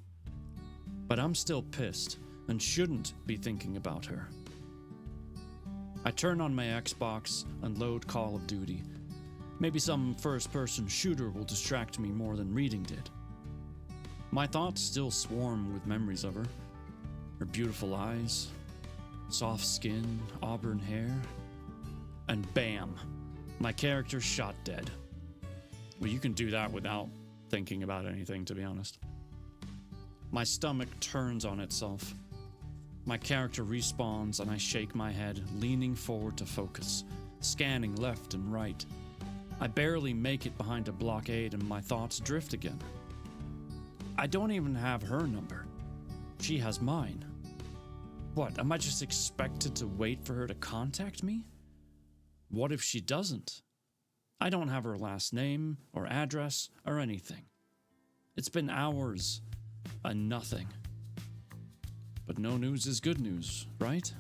But I'm still pissed and shouldn't be thinking about her. I turn on my Xbox and load Call of Duty. Maybe some first-person shooter will distract me more than reading did. My thoughts still swarm with memories of her. Her beautiful eyes, soft skin, auburn hair, and bam, my character's shot dead. Well, you can do that without thinking about anything, to be honest. My stomach turns on itself. My character respawns and I shake my head, leaning forward to focus, scanning left and right. I barely make it behind a blockade and my thoughts drift again. I don't even have her number. She has mine. What, am I just expected to wait for her to contact me? What if she doesn't? I don't have her last name or address or anything. It's been hours and nothing. But no news is good news, right?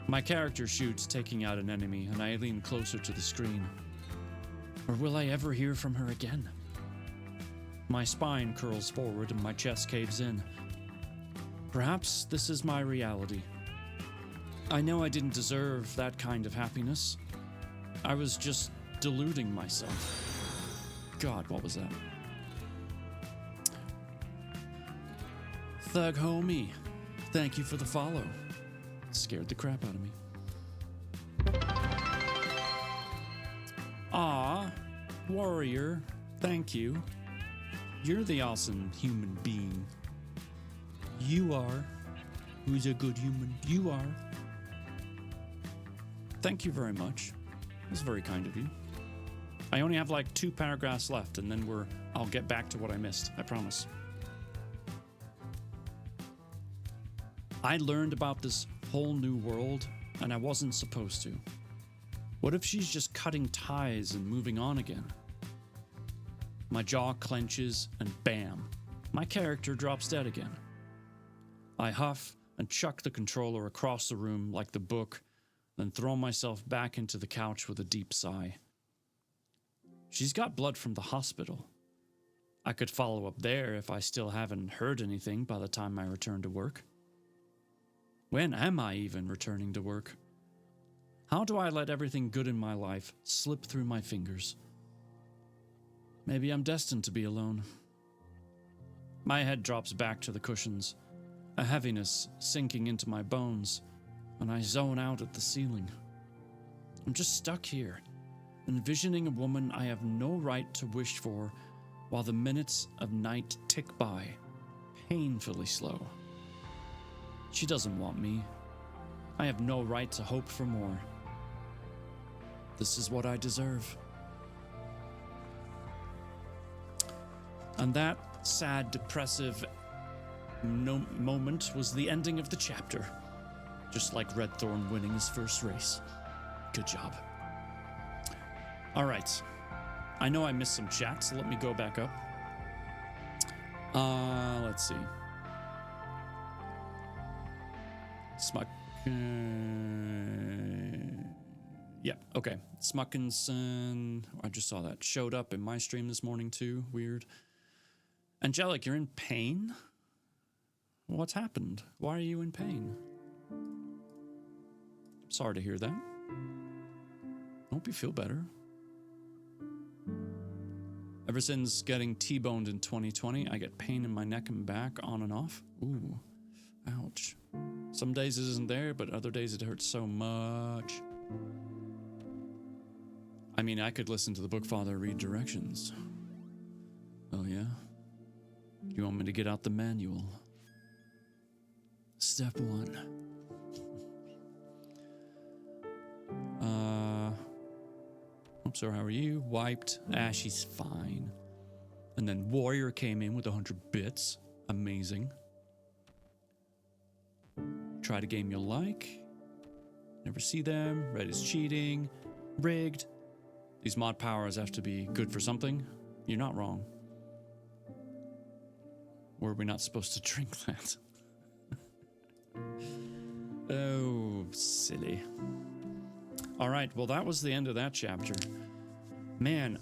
My character shoots, taking out an enemy, and I lean closer to the screen. Or will I ever hear from her again? My spine curls forward and my chest caves in. Perhaps this is my reality. I know I didn't deserve that kind of happiness. I was just deluding myself. God, what was that? Thug homie, thank you for the follow. Scared the crap out of me. Aw, warrior, thank you. You're the awesome human being. You are. Who's a good human? You are. Thank you very much. That's very kind of you. I only have like 2 paragraphs left, and then I'll get back to what I missed. I promise. I learned about this whole new world, and I wasn't supposed to. What if she's just cutting ties and moving on again? My jaw clenches, and bam, my character drops dead again. I huff and chuck the controller across the room like the book, then throw myself back into the couch with a deep sigh. She's got blood from the hospital. I could follow up there if I still haven't heard anything by the time I return to work. When am I even returning to work? How do I let everything good in my life slip through my fingers? Maybe I'm destined to be alone. My head drops back to the cushions, a heaviness sinking into my bones, and I zone out at the ceiling. I'm just stuck here, envisioning a woman I have no right to wish for while the minutes of night tick by, painfully slow. She doesn't want me. I have no right to hope for more. This is what I deserve. And that sad, depressive moment was the ending of the chapter. Just like Redthorn winning his first race. Good job. All right. I know I missed some chat, so let me go back up. Let's see. Smuck. Yeah, okay. Smuckinson. I just saw that. Showed up in my stream this morning too. Weird. Angelic, you're in pain? What's happened? Why are you in pain? Sorry to hear that. Hope you feel better. Ever since getting T-boned in 2020, I get pain in my neck and back on and off. Ooh, ouch. Some days it isn't there, but other days it hurts so much. I mean, I could listen to the Bookfather read directions. Oh yeah? You want me to get out the manual? Step 1. So how are you? Wiped. She's fine. And then Warrior came in with 100 bits. Amazing. Tried a game you'll like. Never see them. Red is cheating. Rigged. These mod powers have to be good for something. You're not wrong. Were we not supposed to drink that? Oh, silly. All right, well, that was the end of that chapter. Man.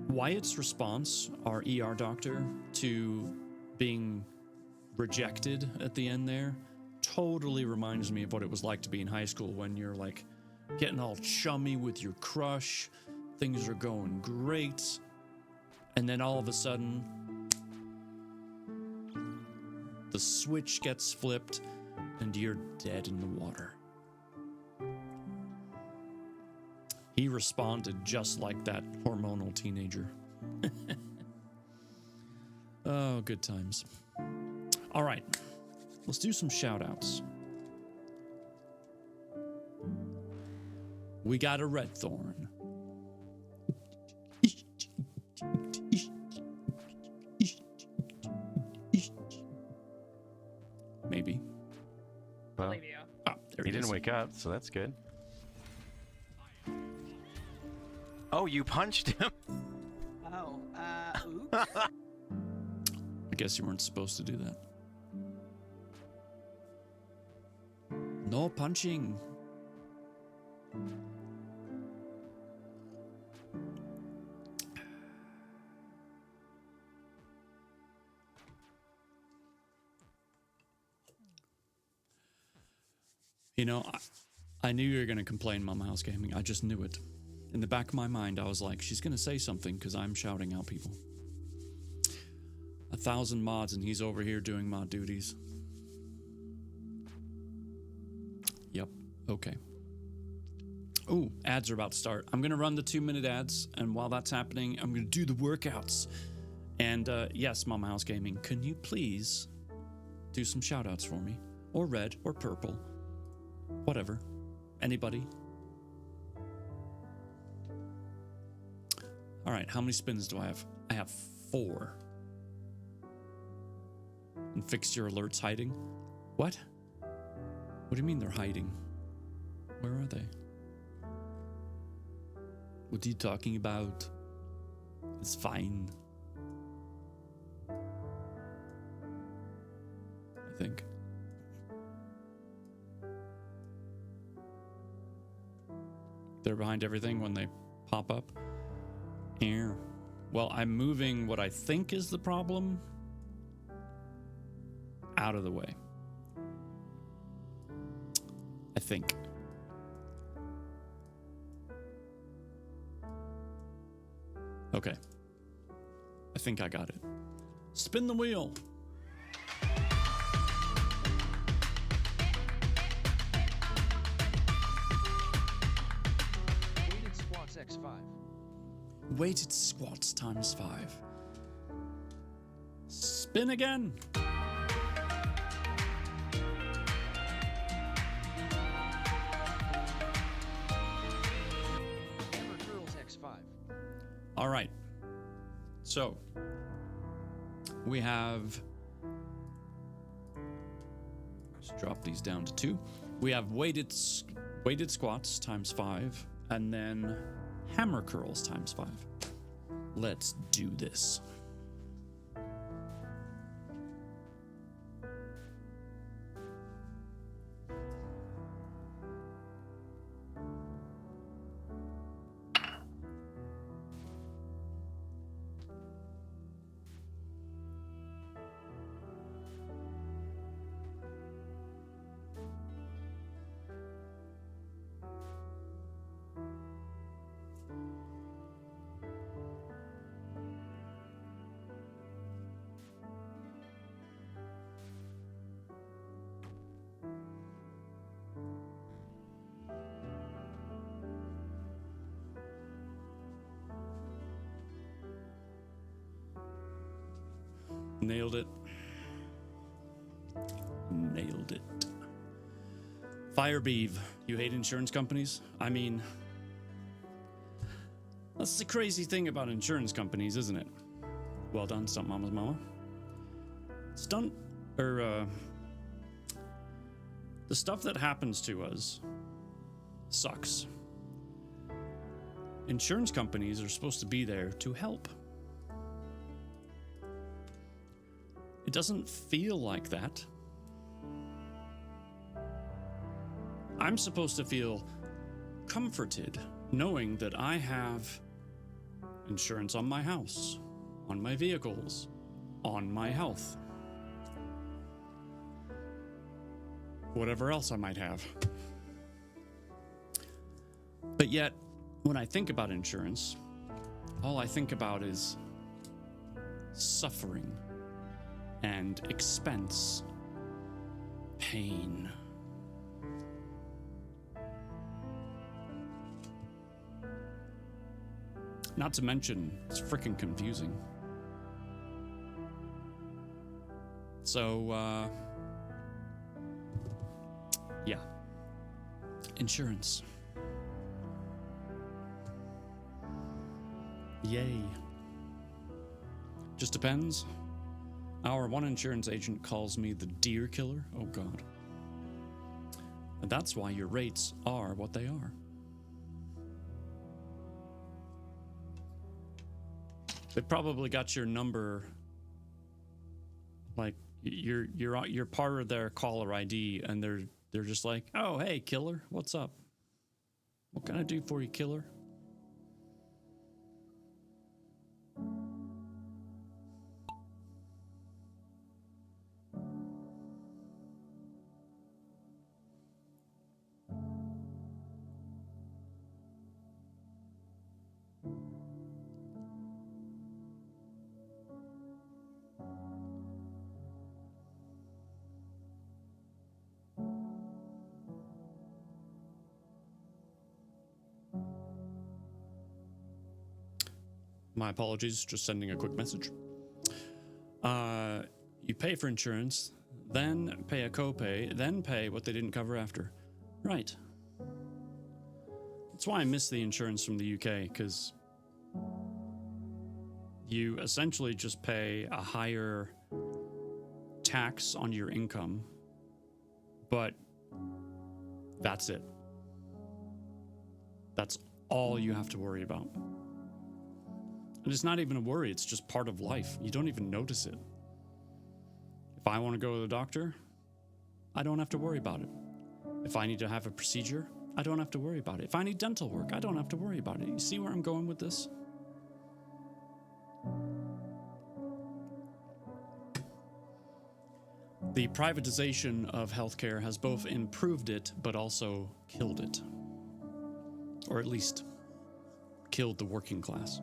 Wyatt's response, our ER doctor, to being rejected at the end there, totally reminds me of what it was like to be in high school when you're like getting all chummy with your crush, things are going great, and then all of a sudden, the switch gets flipped, and you're dead in the water. He responded just like that hormonal teenager. Oh, good times. All right, let's do some shout outs. We got a Redthorn. Maybe. Well, there he didn't wake up, so that's good. Oh, you punched him. Oh, oops. I guess you weren't supposed to do that. No punching. You know, I knew you were going to complain, Mama House Gaming. I just knew it. In the back of my mind, I was like, she's going to say something because I'm shouting out people. 1,000 mods and he's over here doing mod duties. Yep. Okay. Ooh, ads are about to start. I'm going to run the 2-minute ads, and while that's happening, I'm going to do the workouts. And yes, Mama House Gaming, can you please do some shout outs for me? Or red, or purple. Whatever. Anybody? All right, how many spins do I have? I have 4. And fix your alerts hiding? What? What do you mean they're hiding? Where are they? What are you talking about? It's fine. I think. They're behind everything when they pop up. Here. Well, I'm moving what I think is the problem out of the way. I think. Okay. I think I got it. Spin the wheel. curls x5. Weighted squats times 5. Spin again. Hammer curls x5. All right. So we have. Let's drop these down to 2. We have weighted squats times 5, and then hammer curls times 5. Let's do this. Nailed it. Nailed it. Firebeeve, you hate insurance companies? I mean, that's the crazy thing about insurance companies, isn't it? Well done, Stunt Mama's Mama. The stuff that happens to us sucks. Insurance companies are supposed to be there to help. It doesn't feel like that. I'm supposed to feel comforted knowing that I have insurance on my house, on my vehicles, on my health, whatever else I might have. But yet, when I think about insurance, all I think about is suffering and expense, pain. Not to mention, it's freaking confusing. So, yeah. Insurance. Yay. Just depends. Our one insurance agent calls me the deer killer. Oh, God. And that's why your rates are what they are. They probably got your number, like you're part of their caller ID, and they're just like, oh, hey, killer, what's up? What can I do for you, killer? My apologies, just sending a quick message. You pay for insurance, then pay a copay, then pay what they didn't cover after. Right. That's why I miss the insurance from the UK, because you essentially just pay a higher tax on your income, but that's it. That's all you have to worry about. And it's not even a worry, it's just part of life. You don't even notice it. If I want to go to the doctor, I don't have to worry about it. If I need to have a procedure, I don't have to worry about it. If I need dental work, I don't have to worry about it. You see where I'm going with this? The privatization of healthcare has both improved it, but also killed it. Or at least killed the working class.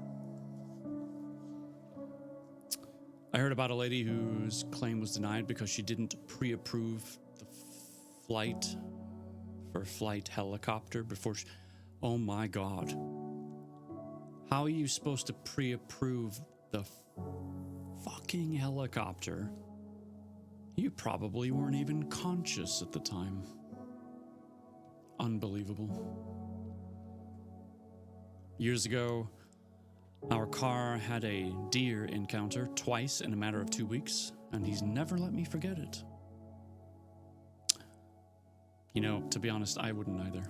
I heard about a lady whose claim was denied because she didn't pre-approve the flight for a flight helicopter before she... Oh my God. How are you supposed to pre-approve the fucking helicopter? You probably weren't even conscious at the time. Unbelievable. Years ago, our car had a deer encounter twice in a matter of 2 weeks, and he's never let me forget it. You know, to be honest, I wouldn't either.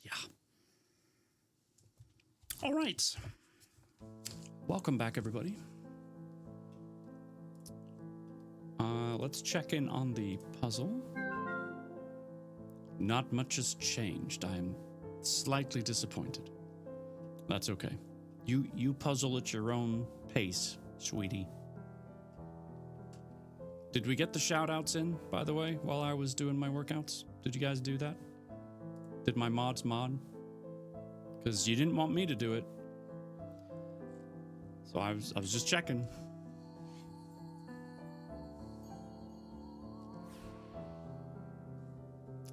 Yeah. All right. Welcome back, everybody. Let's check in on the puzzle. Not much has changed. I am slightly disappointed. That's okay. You puzzle at your own pace, sweetie. Did we get the shout-outs in, by the way, while I was doing my workouts? Did you guys do that? Did my mods mod? Because you didn't want me to do it. So I was just checking.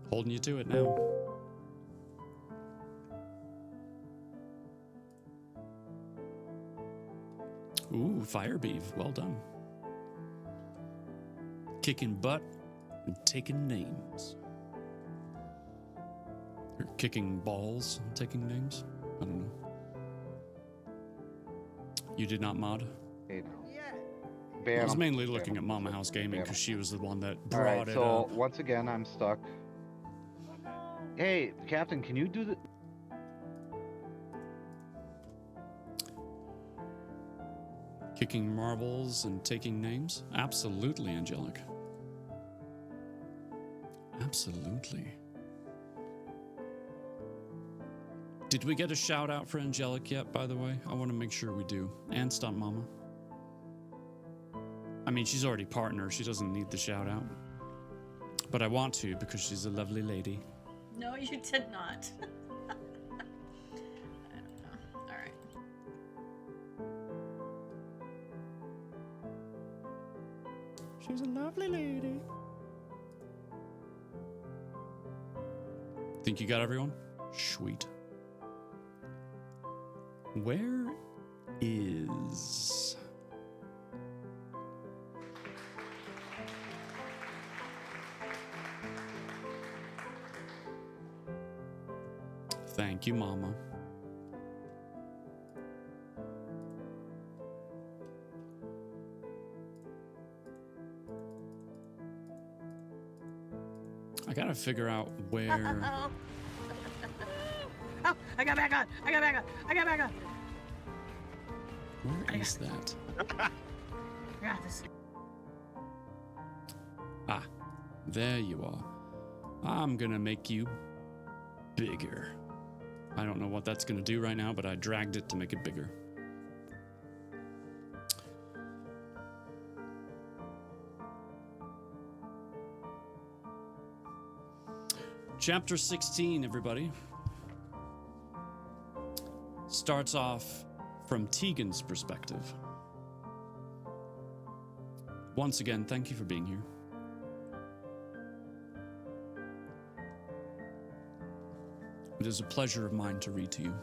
Holding you to it now. Ooh, Firebeef, well done. Kicking butt and taking names. Or kicking balls and taking names? I don't know. You did not mod? Hey, no. I was mainly looking at Mama House Gaming because she was the one that brought Alright, it so up. once again, I'm stuck. Hey, Captain, can you do the... Kicking marbles and taking names? Absolutely, Angelic. Absolutely. Did we get a shout out for Angelic yet, by the way? I want to make sure we do. And Stunt Mama. I mean, she's already partner. She doesn't need the shout out. But I want to because she's a lovely lady. No, you did not. I don't know. Alright. She's a lovely lady. Think you got everyone? Sweet. Where is... Thank you, Mama. I gotta figure out where... Oh, I got back on! I got back on! I got back on! Where is that? Yeah, this... Ah, there you are. I'm gonna make you bigger. I don't know what that's gonna do right now, but I dragged it to make it bigger. Chapter 16, everybody. Starts off from Tegan's perspective. Once again, thank you for being here. It is a pleasure of mine to read to you.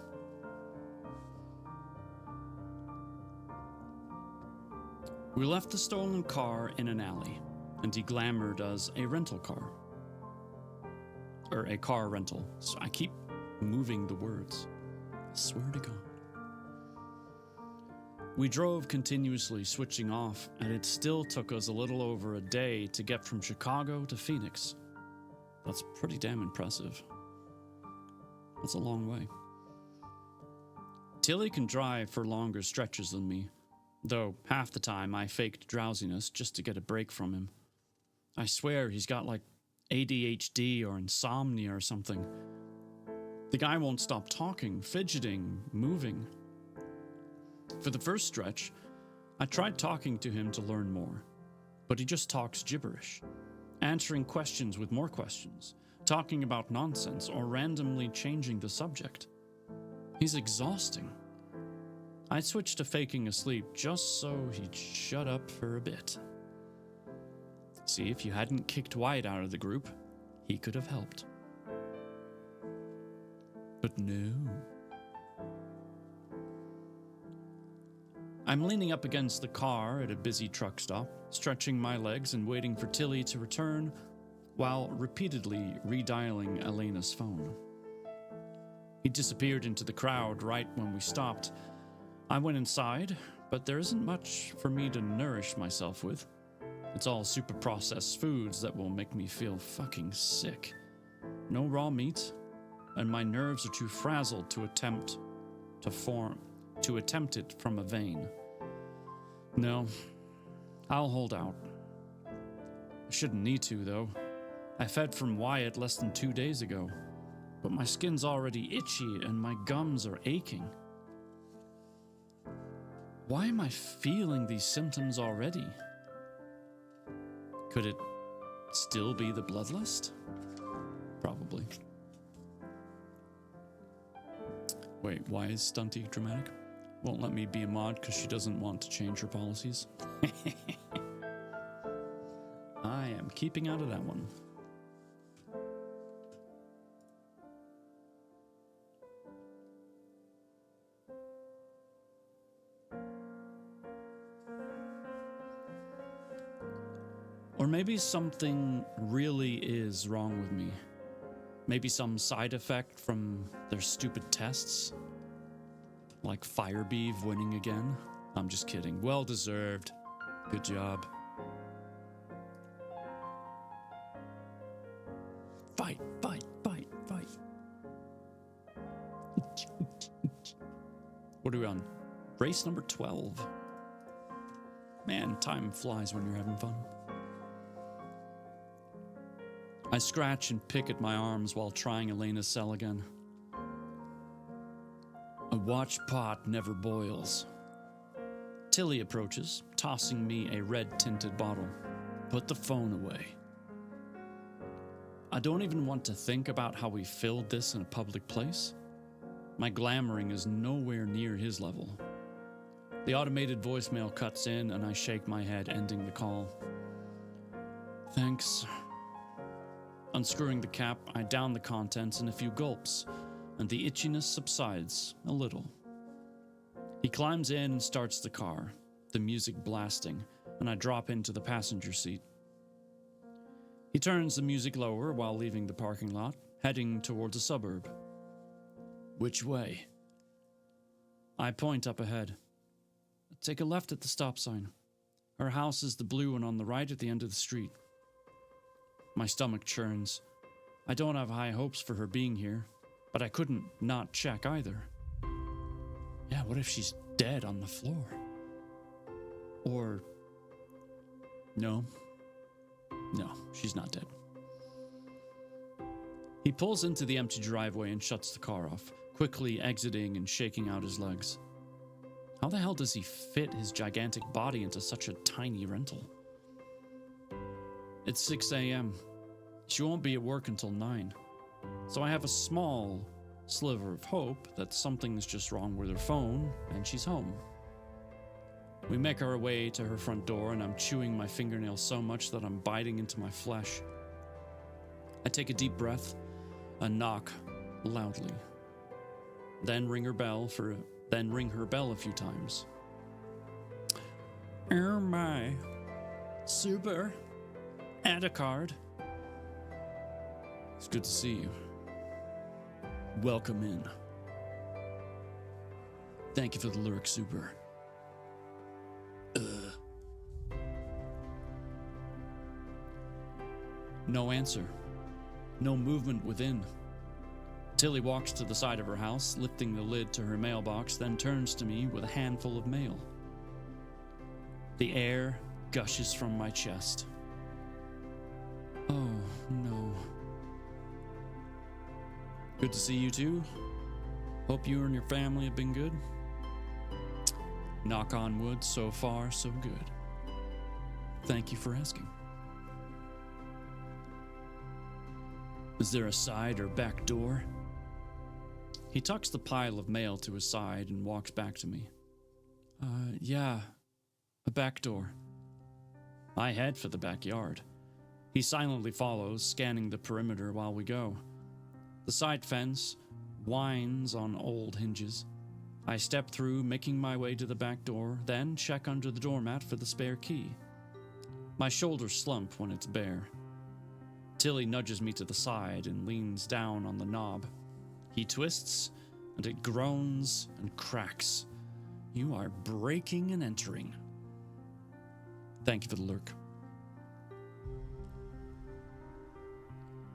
We left the stolen car in an alley, and he glamored us a rental car. Or a car rental. So I keep moving the words. I swear to God. We drove continuously, switching off, and it still took us a little over a day to get from Chicago to Phoenix. That's pretty damn impressive. That's a long way. Tilly can drive for longer stretches than me, though half the time I faked drowsiness just to get a break from him. I swear he's got like ADHD or insomnia or something. The guy won't stop talking, fidgeting, moving. For the first stretch, I tried talking to him to learn more, but he just talks gibberish, answering questions with more questions, talking about nonsense or randomly changing the subject. He's exhausting. I switched to faking asleep just so he'd shut up for a bit. See, if you hadn't kicked Wyatt out of the group, he could have helped. But no. I'm leaning up against the car at a busy truck stop, stretching my legs and waiting for Tilly to return while repeatedly redialing Elena's phone. He disappeared into the crowd right when we stopped. I went inside, but there isn't much for me to nourish myself with. It's all super processed foods that will make me feel fucking sick. No raw meat, and my nerves are too frazzled to attempt it from a vein. No, I'll hold out. I shouldn't need to, though. I fed from Wyatt less than 2 days ago, but my skin's already itchy and my gums are aching. Why am I feeling these symptoms already? Could it still be the bloodlust? Probably. Wait, why is Stunty dramatic? Won't let me be a mod because she doesn't want to change her policies. I am keeping out of that one. Or maybe something really is wrong with me. Maybe some side effect from their stupid tests. Like Firebeeve winning again. I'm just kidding. Well deserved. Good job. Fight, fight, fight, fight. What are we on? Race number 12. Man, time flies when you're having fun. I scratch and pick at my arms while trying Elena's cell again. A watch pot never boils. Tilly approaches, tossing me a red-tinted bottle. Put the phone away. I don't even want to think about how we filled this in a public place. My glamoring is nowhere near his level. The automated voicemail cuts in and I shake my head, ending the call. Thanks. Unscrewing the cap, I down the contents in a few gulps, and the itchiness subsides a little. He climbs in and starts the car, the music blasting, and I drop into the passenger seat. He turns the music lower while leaving the parking lot, heading towards a suburb. Which way? I point up ahead. Take a left at the stop sign. Her house is the blue one on the right at the end of the street. My stomach churns. I don't have high hopes for her being here, but I couldn't not check either. Yeah, what if she's dead on the floor? Or... No, she's not dead. He pulls into the empty driveway and shuts the car off, quickly exiting and shaking out his legs. How the hell does he fit his gigantic body into such a tiny rental? It's 6 a.m. She won't be at work until 9. So I have a small sliver of hope that something's just wrong with her phone and she's home. We make our way to her front door and I'm chewing my fingernails so much that I'm biting into my flesh. I take a deep breath and knock loudly. Then ring her bell a few times. Oh my. Super. Add a card. It's good to see you. Welcome in. Thank you for the lyric, Super. No answer. No movement within. Tilly walks to the side of her house, lifting the lid to her mailbox, then turns to me with a handful of mail. The air gushes from my chest. Oh, no. Good to see you too. Hope you and your family have been good. Knock on wood, so far, so good. Thank you for asking. Is there a side or back door? He tucks the pile of mail to his side and walks back to me. Yeah. A back door. I head for the backyard. He silently follows, scanning the perimeter while we go. The side fence whines on old hinges. I step through, making my way to the back door, then check under the doormat for the spare key. My shoulders slump when it's bare. Tilly nudges me to the side and leans down on the knob. He twists, and it groans and cracks. You are breaking and entering. Thank you for the lurk.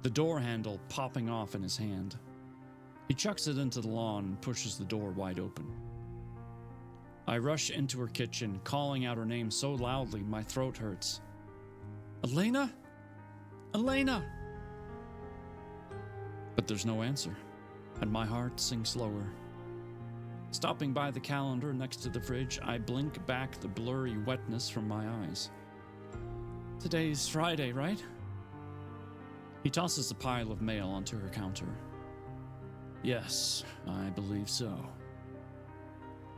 The door handle popping off in his hand. He chucks it into the lawn and pushes the door wide open. I rush into her kitchen, calling out her name so loudly my throat hurts. Elena? Elena! But there's no answer, and my heart sinks lower. Stopping by the calendar next to the fridge, I blink back the blurry wetness from my eyes. Today's Friday, right? He tosses a pile of mail onto her counter. Yes, I believe so.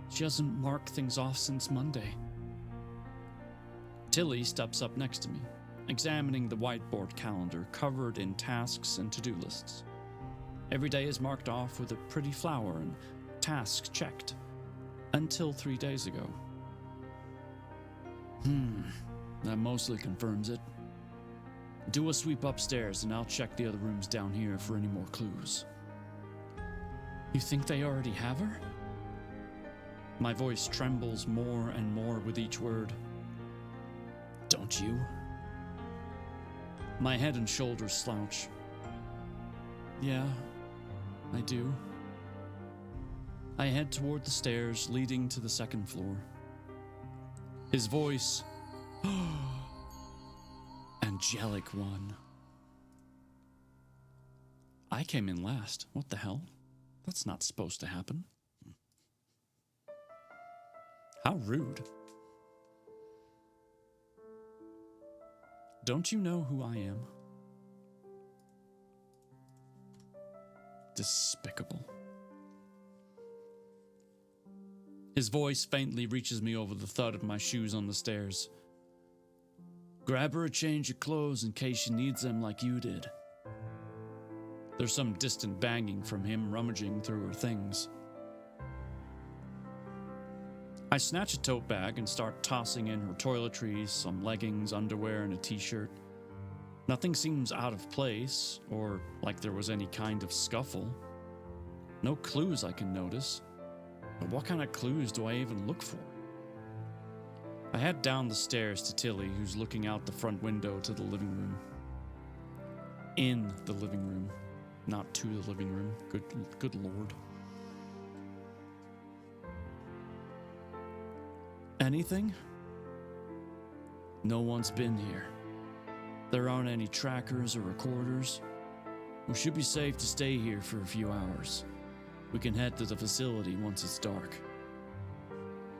She hasn't marked things off since Monday. Tilly steps up next to me, examining the whiteboard calendar covered in tasks and to-do lists. Every day is marked off with a pretty flower and tasks checked, until 3 days ago. That mostly confirms it. Do a sweep upstairs and I'll check the other rooms down here for any more clues. You think they already have her? My voice trembles more and more with each word. Don't you? My head and shoulders slouch. Yeah, I do. I head toward the stairs leading to the second floor. His voice, angelic one. I came in last. What the hell? That's not supposed to happen. How rude. Don't you know who I am? Despicable. His voice faintly reaches me over the thud of my shoes on the stairs. Grab her a change of clothes in case she needs them like you did. There's some distant banging from him rummaging through her things. I snatch a tote bag and start tossing in her toiletries, some leggings, underwear, and a t-shirt. Nothing seems out of place or like there was any kind of scuffle. No clues I can notice. But what kind of clues do I even look for? I head down the stairs to Tilly, who's looking out the front window to the living room. In the living room, not to the living room. Good lord. Anything? No one's been here. There aren't any trackers or recorders. We should be safe to stay here for a few hours. We can head to the facility once it's dark.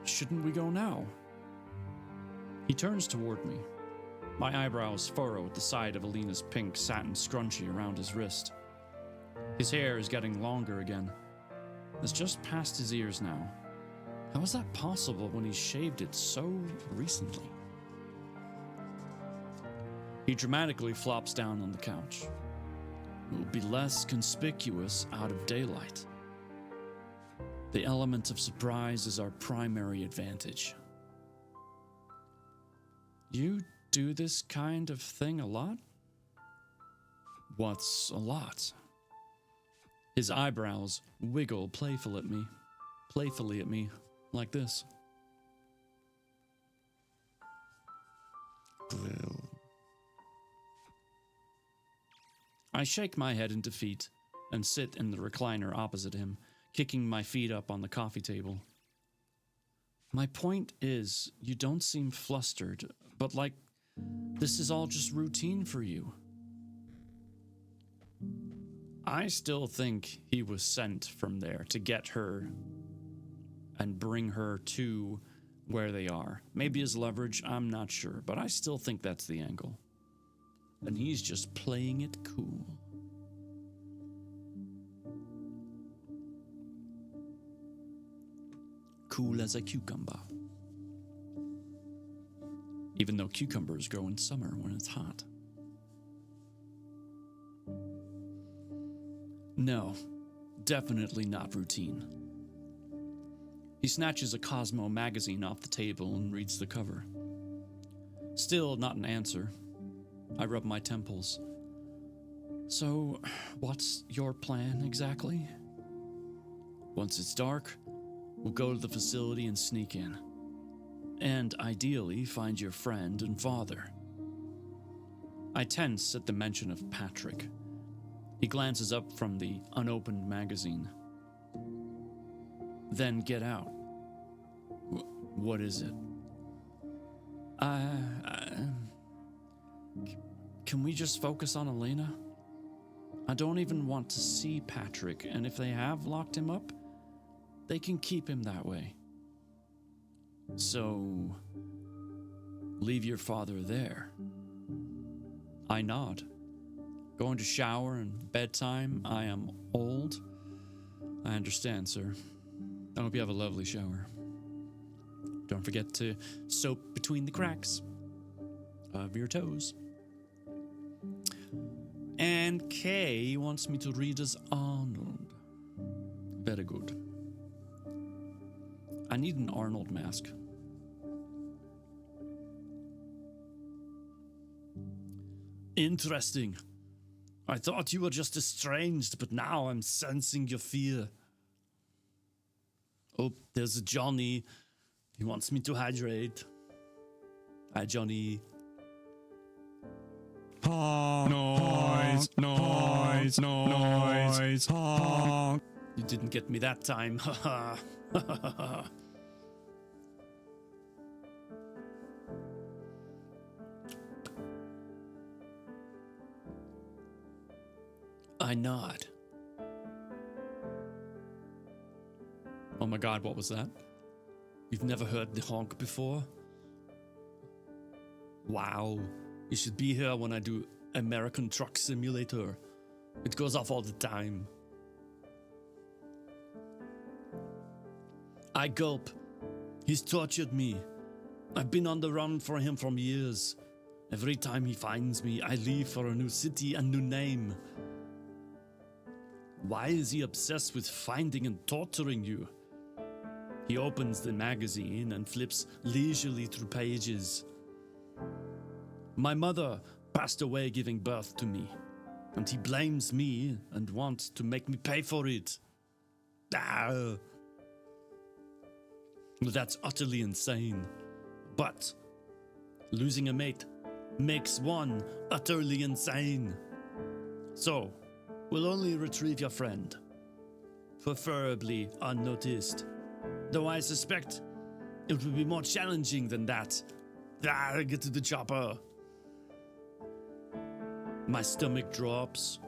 Shouldn't we go now? He turns toward me. My eyebrows furrow at the side of Alina's pink satin scrunchie around his wrist. His hair is getting longer again. It's just past his ears now. How is that possible when he shaved it so recently? He dramatically flops down on the couch. It will be less conspicuous out of daylight. The element of surprise is our primary advantage. You do this kind of thing a lot? What's a lot? His eyebrows wiggle playfully at me, like this. I shake my head in defeat and sit in the recliner opposite him, kicking my feet up on the coffee table. My point is, you don't seem flustered, but like this is all just routine for you. I still think he was sent from there to get her and bring her to where they are. Maybe as leverage, I'm not sure, but I still think that's the angle. And he's just playing it cool. cool as a cucumber. Even though cucumbers grow in summer when it's hot. No, definitely not routine. He snatches a Cosmo magazine off the table and reads the cover. Still not an answer. I rub my temples. So, what's your plan exactly? Once it's dark, we'll go to the facility and sneak in. And ideally, find your friend and father. I tense at the mention of Patrick. He glances up from the unopened magazine. Then get out. What is it? Can we just focus on Elena? I don't even want to see Patrick, and if they have locked him up, they can keep him that way. So, leave your father there. I nod. Going to shower and bedtime, I am old. I understand, sir. I hope you have a lovely shower. Don't forget to soap between the cracks of your toes. And Kay wants me to read as Arnold. Very good. I need an Arnold mask. Interesting. I thought you were just estranged, but now I'm sensing your fear. Oh, there's Johnny. He wants me to hydrate. Hi, Johnny. Honk, noise, noise, noise, honk. You didn't get me that time. I nod. Oh my god, what was that? You've never heard the honk before? Wow. You should be here when I do American Truck Simulator. It goes off all the time. I gulp. He's tortured me. I've been on the run for him for years. Every time he finds me, I leave for a new city and new name. Why is he obsessed with finding and torturing you? He opens the magazine and flips leisurely through pages. My mother passed away giving birth to me, and he blames me and wants to make me pay for it. Ah. That's utterly insane. But losing a mate makes one utterly insane. So, we'll only retrieve your friend, preferably unnoticed. Though I suspect it will be more challenging than that. Get to the chopper. My stomach drops.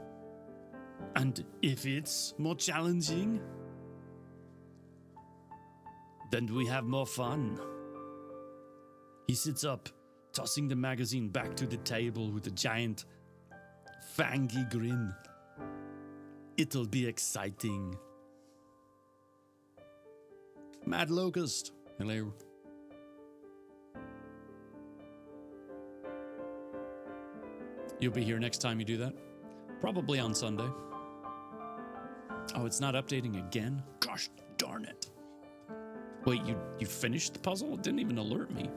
And if it's more challenging, then we have more fun. He sits up, tossing the magazine back to the table with a giant, fangy grin. It'll be exciting. Mad Locust. Hello. You'll be here next time you do that? Probably on Sunday. Oh, it's not updating again? Gosh darn it. Wait, you finished the puzzle? It didn't even alert me.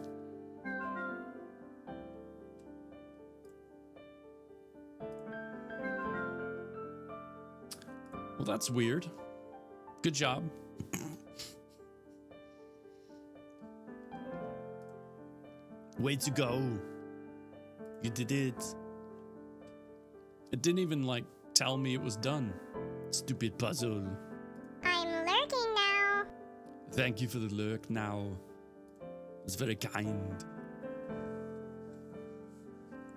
Well, that's weird. Good job. Way to go. You did it. It didn't even, tell me it was done. Stupid puzzle. I'm lurking now. Thank you for the lurk now. It's very kind.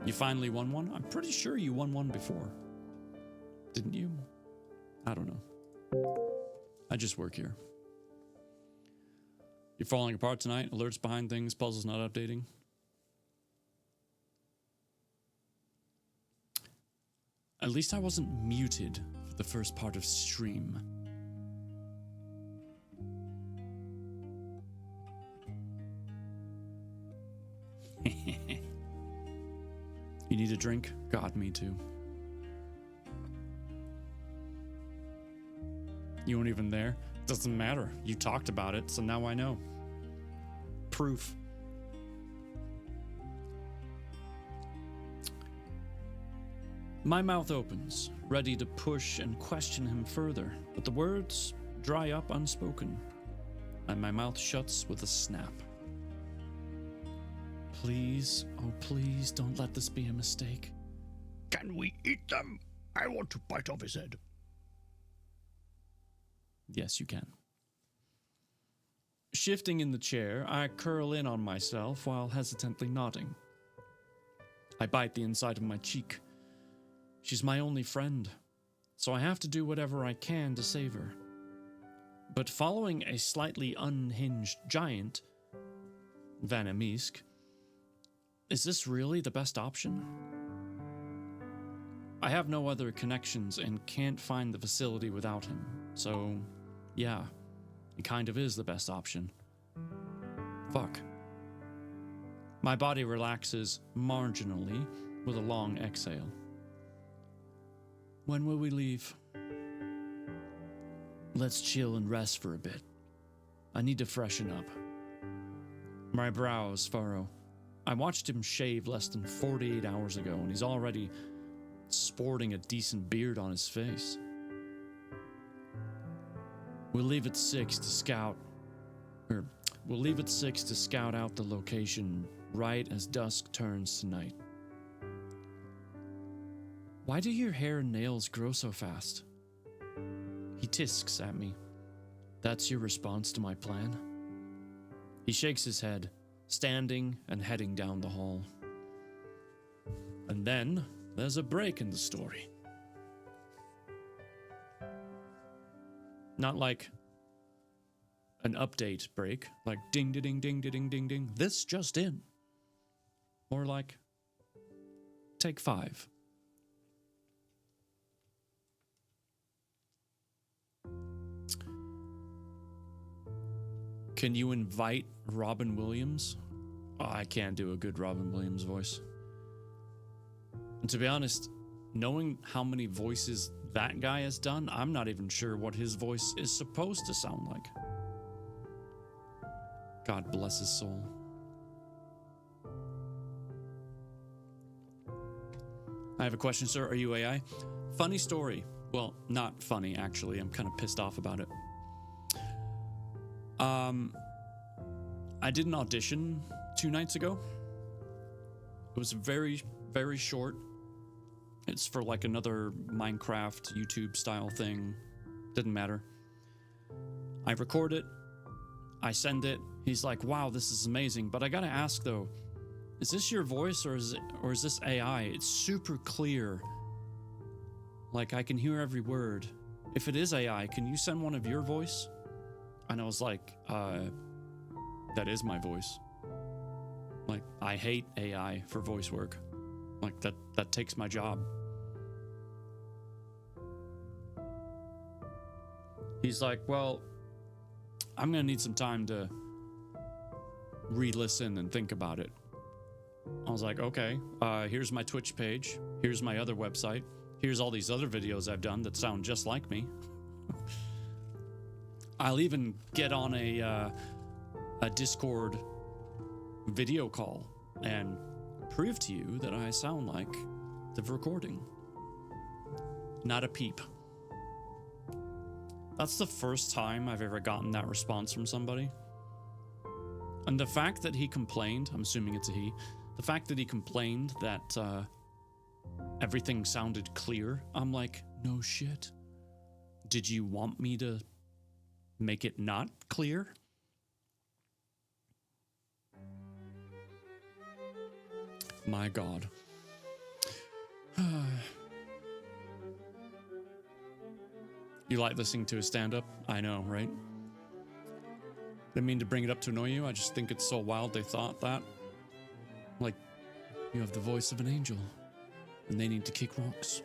You finally won one? I'm pretty sure you won one before. Didn't you? I don't know. I just work here. You're falling apart tonight. Alerts behind things. Puzzles not updating. At least I wasn't muted for the first part of stream. You need a drink? God, me too. You weren't even there? Doesn't matter. You talked about it, so now I know. Proof. My mouth opens, ready to push and question him further, but the words dry up unspoken, and my mouth shuts with a snap. Please, oh please, don't let this be a mistake. Can we eat them? I want to bite off his head. Yes, you can. Shifting in the chair, I curl in on myself while hesitantly nodding. I bite the inside of my cheek. She's my only friend, so I have to do whatever I can to save her. But following a slightly unhinged giant, Vanamisk, is this really the best option? I have no other connections and can't find the facility without him, so yeah, it kind of is the best option. Fuck. My body relaxes marginally with a long exhale. When will we leave? Let's chill and rest for a bit. I need to freshen up. My brows furrow. I watched him shave less than 48 hours ago, and he's already sporting a decent beard on his face. We'll leave at 6 to scout out the location right as dusk turns to night. Why do your hair and nails grow so fast? He tisks at me. That's your response to my plan? He shakes his head, standing and heading down the hall. And then there's a break in the story. Not like an update break, like ding ding ding ding ding ding. This just in. More like take 5. Can you invite Robin Williams? Oh, I can't do a good Robin Williams voice. And to be honest, knowing how many voices that guy has done, I'm not even sure what his voice is supposed to sound like. God bless his soul. I have a question, sir. Are you AI? Funny story. Well, not funny, actually. I'm kind of pissed off about it. I did an audition 2 nights ago. It was very, very short. It's for like another Minecraft YouTube style thing. Didn't matter. I record it. I send it. He's like, wow, this is amazing. But I gotta ask though, is this your voice or is this AI? It's super clear. Like I can hear every word. If it is AI, can you send one of your voice? And I was like, that is my voice. Like, I hate AI for voice work. Like, that takes my job. He's like, well, I'm gonna need some time to re-listen and think about it. I was like, okay, here's my Twitch page. Here's my other website. Here's all these other videos I've done that sound just like me. I'll even get on a Discord video call and prove to you that I sound like the recording. Not a peep. That's the first time I've ever gotten that response from somebody. And the fact that he complained, I'm assuming it's a he, the fact that he complained that everything sounded clear, I'm like, no shit. Did you want me to make it not clear? My God. You like listening to a stand-up? I know, right? Didn't mean to bring it up to annoy you. I just think it's so wild they thought that. Like, you have the voice of an angel, and they need to kick rocks.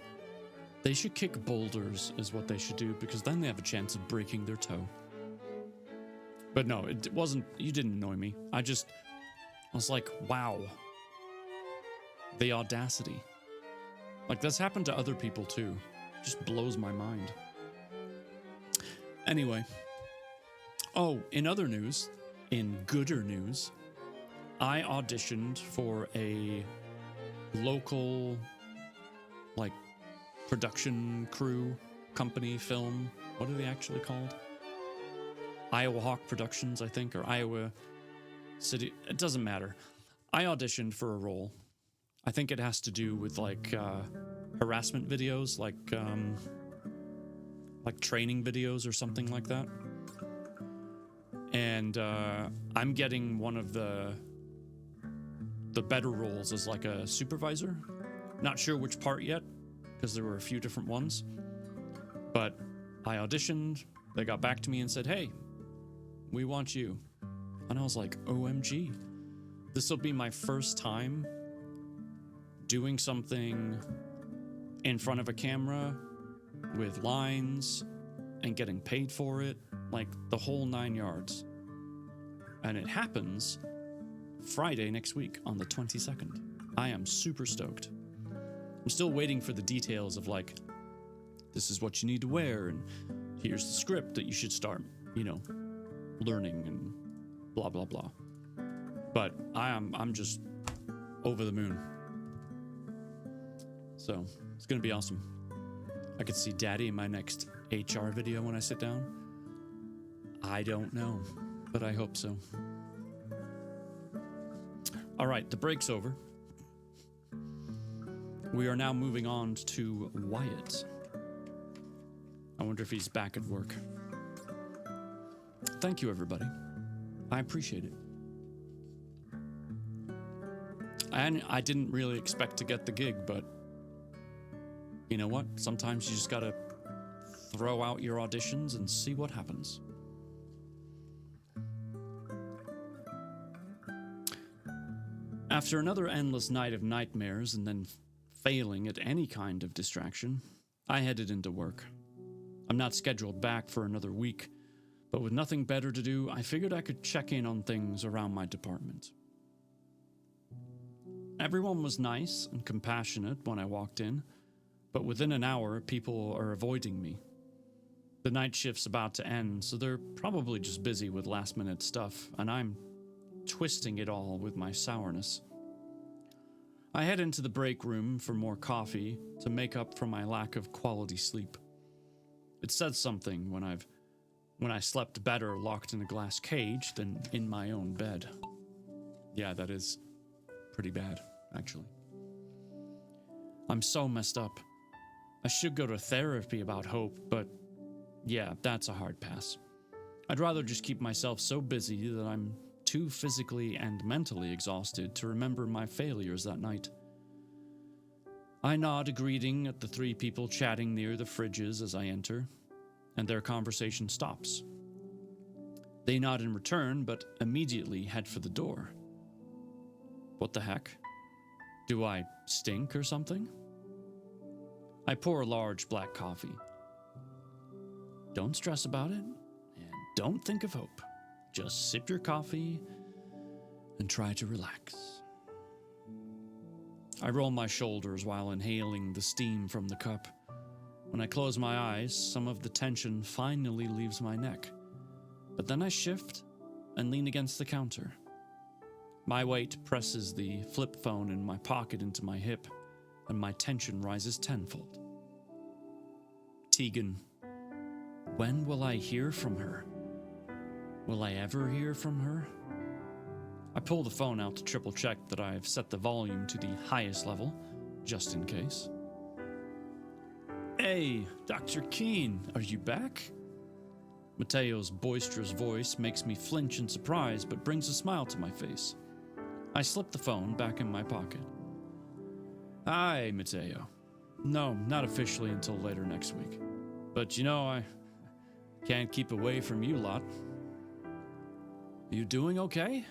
They should kick boulders is what they should do, because then they have a chance of breaking their toe. But no, it wasn't, you didn't annoy me. I was like, wow. The audacity. Like, that's happened to other people too. Just blows my mind. Anyway. Oh, in other news, in gooder news, I auditioned for a local, like, production crew, company, film. What are they actually called? Iowa Hawk Productions, I think, or Iowa City. It doesn't matter. I auditioned for a role. I think it has to do with like harassment videos, like training videos or something like that. And I'm getting one of the better roles as like a supervisor. Not sure which part yet, because there were a few different ones. But I auditioned. They got back to me and said, "Hey, we want you." And I was like, OMG. This will be my first time doing something in front of a camera with lines and getting paid for it, like the whole 9 yards. And it happens Friday next week on the 22nd. I am super stoked. I'm still waiting for the details of like, this is what you need to wear, and here's the script that you should start, learning and blah, blah, blah. But I'm just over the moon. So it's going to be awesome. I could see Daddy in my next HR video when I sit down. I don't know, but I hope so. All right, the break's over. We are now moving on to Wyatt. I wonder if he's back at work. Thank you, everybody. I appreciate it. And I didn't really expect to get the gig, but you know what? Sometimes you just gotta throw out your auditions and see what happens. After another endless night of nightmares and then failing at any kind of distraction, I headed into work. I'm not scheduled back for another week, but with nothing better to do, I figured I could check in on things around my department. Everyone was nice and compassionate when I walked in, but within an hour, people are avoiding me. The night shift's about to end, so they're probably just busy with last-minute stuff, and I'm twisting it all with my sourness. I head into the break room for more coffee to make up for my lack of quality sleep. It says something when I slept better locked in a glass cage than in my own bed. Yeah, that is pretty bad, actually. I'm so messed up. I should go to therapy about hope, but yeah, that's a hard pass. I'd rather just keep myself so busy that I'm too physically and mentally exhausted to remember my failures that night. I nod a greeting at the three people chatting near the fridges as I enter, and their conversation stops. They nod in return, but immediately head for the door. What the heck? Do I stink or something? I pour a large black coffee. Don't stress about it, and don't think of hope. Just sip your coffee and try to relax. I roll my shoulders while inhaling the steam from the cup. When I close my eyes, some of the tension finally leaves my neck. But then I shift and lean against the counter. My weight presses the flip phone in my pocket into my hip, and my tension rises tenfold. Tegan, when will I hear from her? Will I ever hear from her? I pull the phone out to triple check that I have set the volume to the highest level, just in case. Hey, Dr. Keene, are you back? Mateo's boisterous voice makes me flinch in surprise, but brings a smile to my face. I slip the phone back in my pocket. Hi, Mateo. No, not officially until later next week. But I can't keep away from you lot. You doing okay?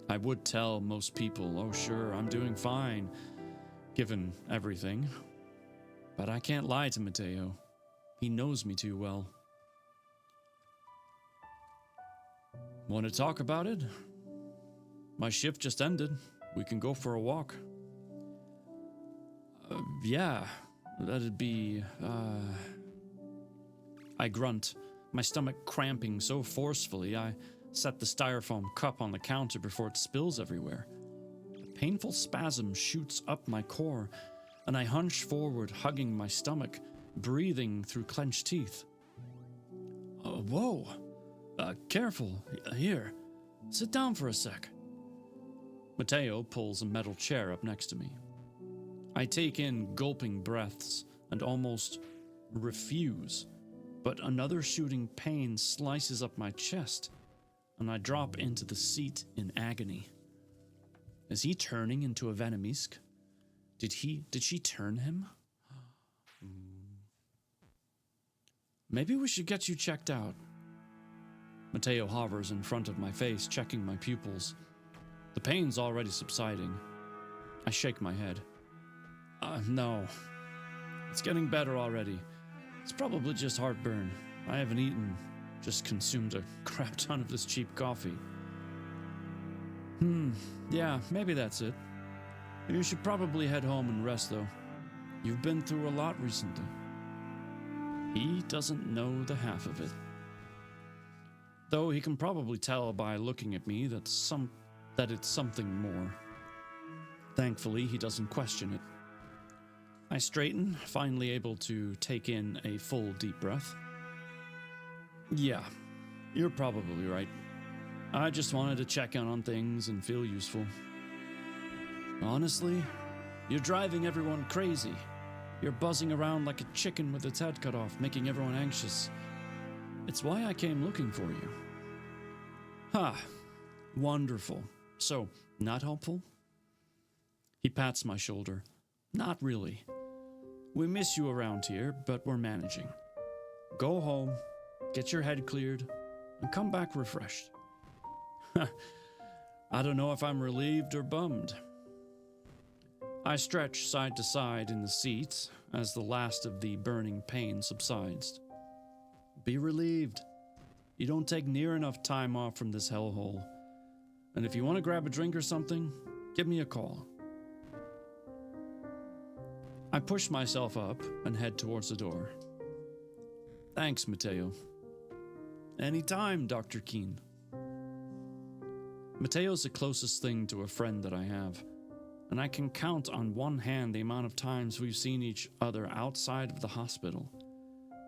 I would tell most people, oh sure, I'm doing fine, given everything. But I can't lie to Mateo. He knows me too well. Want to talk about it? My shift just ended. We can go for a walk. Yeah, that'd be, I grunt, my stomach cramping so forcefully I set the styrofoam cup on the counter before it spills everywhere. A painful spasm shoots up my core, and I hunch forward, hugging my stomach, breathing through clenched teeth. Whoa! Careful. Here, sit down for a sec. Mateo pulls a metal chair up next to me. I take in gulping breaths and almost refuse, but another shooting pain slices up my chest, and I drop into the seat in agony. Is he turning into a Venemisk? Did she turn him? Maybe we should get you checked out. Mateo hovers in front of my face, checking my pupils. The pain's already subsiding. I shake my head. No. It's getting better already. It's probably just heartburn. I haven't eaten, just consumed a crap ton of this cheap coffee. Yeah, maybe that's it. You should probably head home and rest, though. You've been through a lot recently. He doesn't know the half of it. Though he can probably tell by looking at me that it's something more. Thankfully, he doesn't question it. I straighten, finally able to take in a full deep breath. Yeah, you're probably right. I just wanted to check in on things and feel useful. Honestly, you're driving everyone crazy. You're buzzing around like a chicken with its head cut off, making everyone anxious. It's why I came looking for you. Wonderful. So, not helpful? He pats my shoulder. Not really. We miss you around here, but we're managing. Go home, get your head cleared, and come back refreshed. I don't know if I'm relieved or bummed. I stretch side to side in the seat as the last of the burning pain subsides. Be relieved. You don't take near enough time off from this hellhole. And if you want to grab a drink or something, give me a call. I push myself up and head towards the door. Thanks, Mateo. Anytime, Dr. Keene. Mateo's the closest thing to a friend that I have, and I can count on one hand the amount of times we've seen each other outside of the hospital.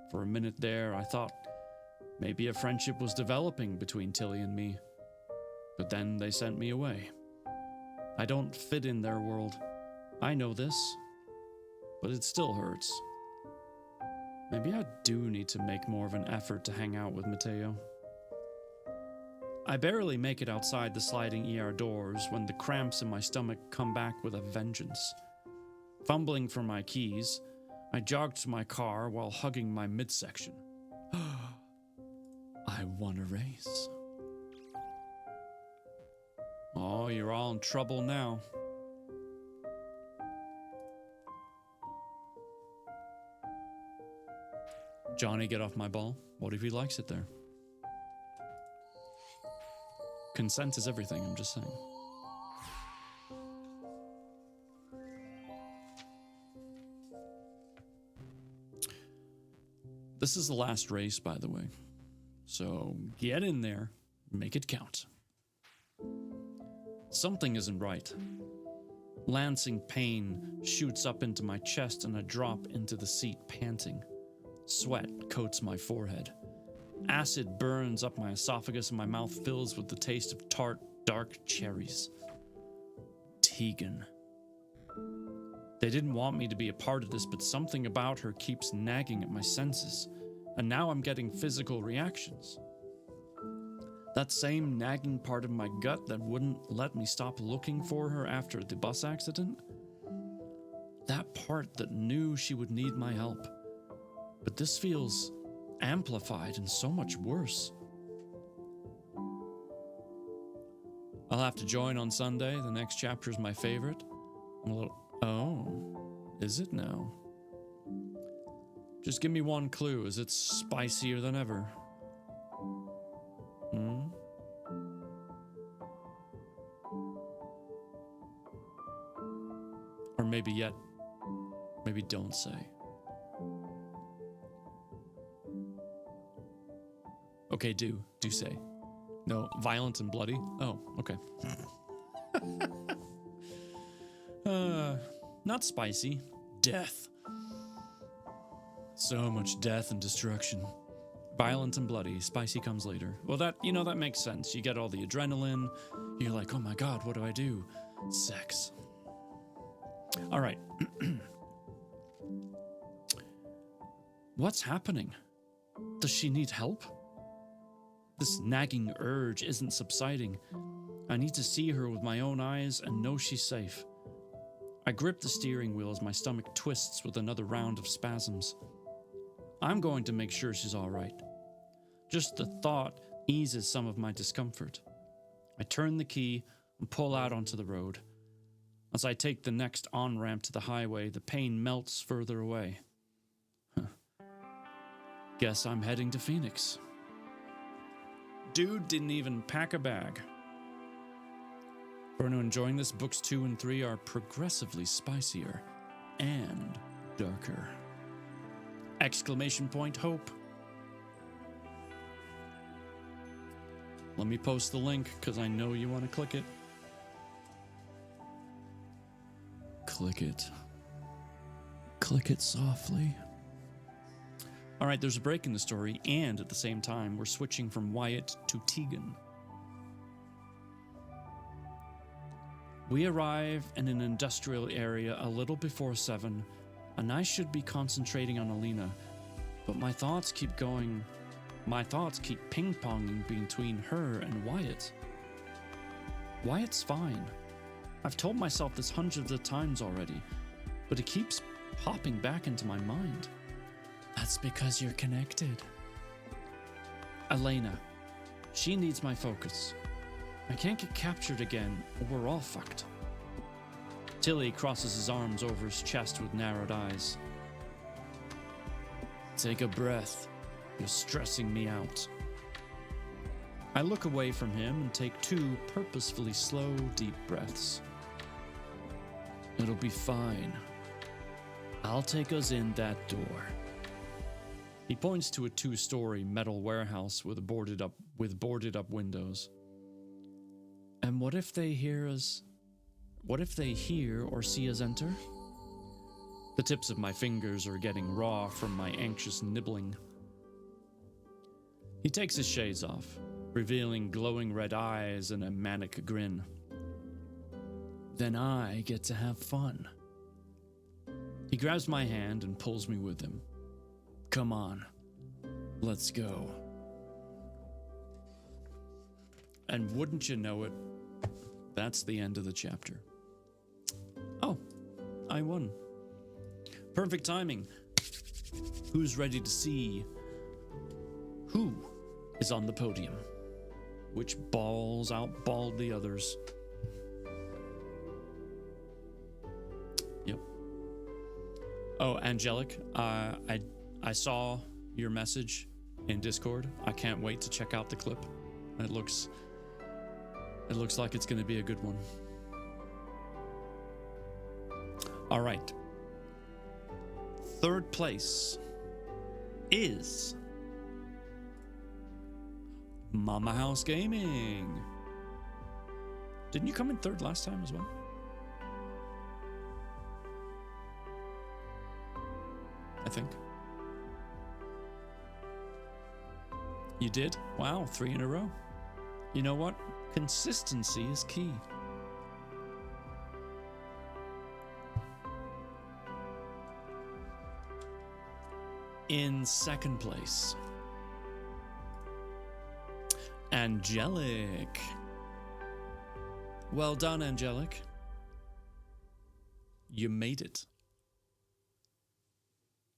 For a minute there, I thought maybe a friendship was developing between Tilly and me. But then they sent me away. I don't fit in their world. I know this, but it still hurts. Maybe I do need to make more of an effort to hang out with Mateo. I barely make it outside the sliding ER doors when the cramps in my stomach come back with a vengeance. Fumbling for my keys, I jog to my car while hugging my midsection. I won a race. Oh, you're all in trouble now. Johnny, get off my ball. What if he likes it there? Consent is everything, I'm just saying. This is the last race, by the way. So get in there, make it count. Something isn't right. Lancing pain shoots up into my chest and I drop into the seat panting. Sweat coats my forehead. Acid burns up my esophagus and my mouth fills with the taste of tart, dark cherries. Tegan. They didn't want me to be a part of this, but something about her keeps nagging at my senses, and now I'm getting physical reactions. That same nagging part of my gut that wouldn't let me stop looking for her after the bus accident? That part that knew she would need my help. But this feels amplified and so much worse. I'll have to join on Sunday. The next chapter is my favorite. I'm a little... Oh, is it now? Just give me one clue. Is it spicier than ever? maybe yet, maybe don't say. Okay, do say. No, violent and bloody? Oh, okay. Not spicy. Death. So much death and destruction. Violent and bloody. Spicy comes later. Well, that makes sense. You get all the adrenaline. You're like, oh my god, what do I do? Sex. All right. What's happening? Does she need help? This nagging urge isn't subsiding. I need to see her with my own eyes and know she's safe. I grip the steering wheel as my stomach twists with another round of spasms. I'm going to make sure she's all right. Just the thought eases some of my discomfort. I turn the key and pull out onto the road. As I take the next on-ramp to the highway, the pain melts further away. Guess I'm heading to Phoenix. Dude didn't even pack a bag. For anyone enjoying this, books 2 and 3 are progressively spicier and darker. Exclamation point hope. Let me post the link because I know you want to click it. Click it. Click it softly. All right, there's a break in the story, and at the same time, we're switching from Wyatt to Tegan. We arrive in an industrial area a little before 7, and I should be concentrating on Alina, but my thoughts keep ping-ponging between her and Wyatt. Wyatt's fine. I've told myself this hundreds of times already, but it keeps popping back into my mind. That's because you're connected. Elena. She needs my focus. I can't get captured again, or we're all fucked. Tilly crosses his arms over his chest with narrowed eyes. Take a breath. You're stressing me out. I look away from him and take 2 purposefully slow, deep breaths. It'll be fine. I'll take us in that door. He points to a 2-story metal warehouse with boarded up windows. And what if they hear us? What if they hear or see us enter? The tips of my fingers are getting raw from my anxious nibbling. He takes his shades off, revealing glowing red eyes and a manic grin. Then I get to have fun. He grabs my hand and pulls me with him. Come on, let's go. And wouldn't you know it, that's the end of the chapter. Oh, I won. Perfect timing. Who's ready to see who is on the podium? Which balls outballed the others? Yep. Oh, Angelic, I saw your message in Discord. I can't wait to check out the clip. It looks like it's going to be a good one. All right. 3rd place is Mama House Gaming. Didn't you come in 3rd last time as well? I think. You did? Wow, 3 in a row. You know what? Consistency is key. In 2nd place, Angelic. Well done, Angelic. You made it.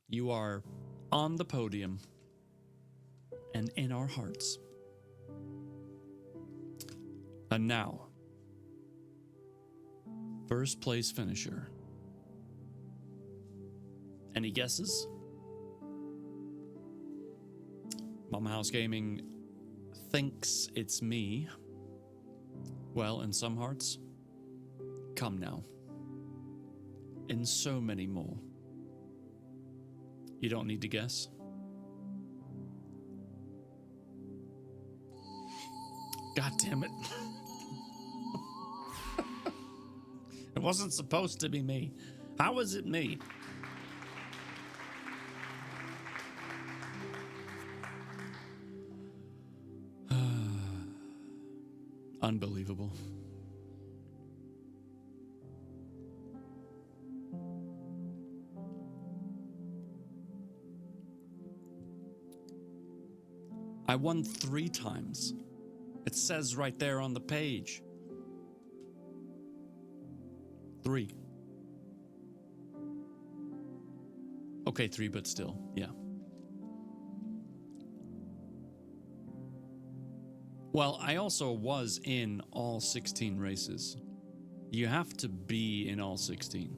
You are on the podium and in our hearts. And now, 1st place finisher. Any guesses? Mama House Gaming thinks it's me. Well, in some hearts, come now. in so many more. You don't need to guess. God damn it. It wasn't supposed to be me. How was it me? Unbelievable. I won 3 times. It says right there on the page. 3. Okay, 3, but still, yeah. Well, I also was in all 16 races. You have to be in all 16.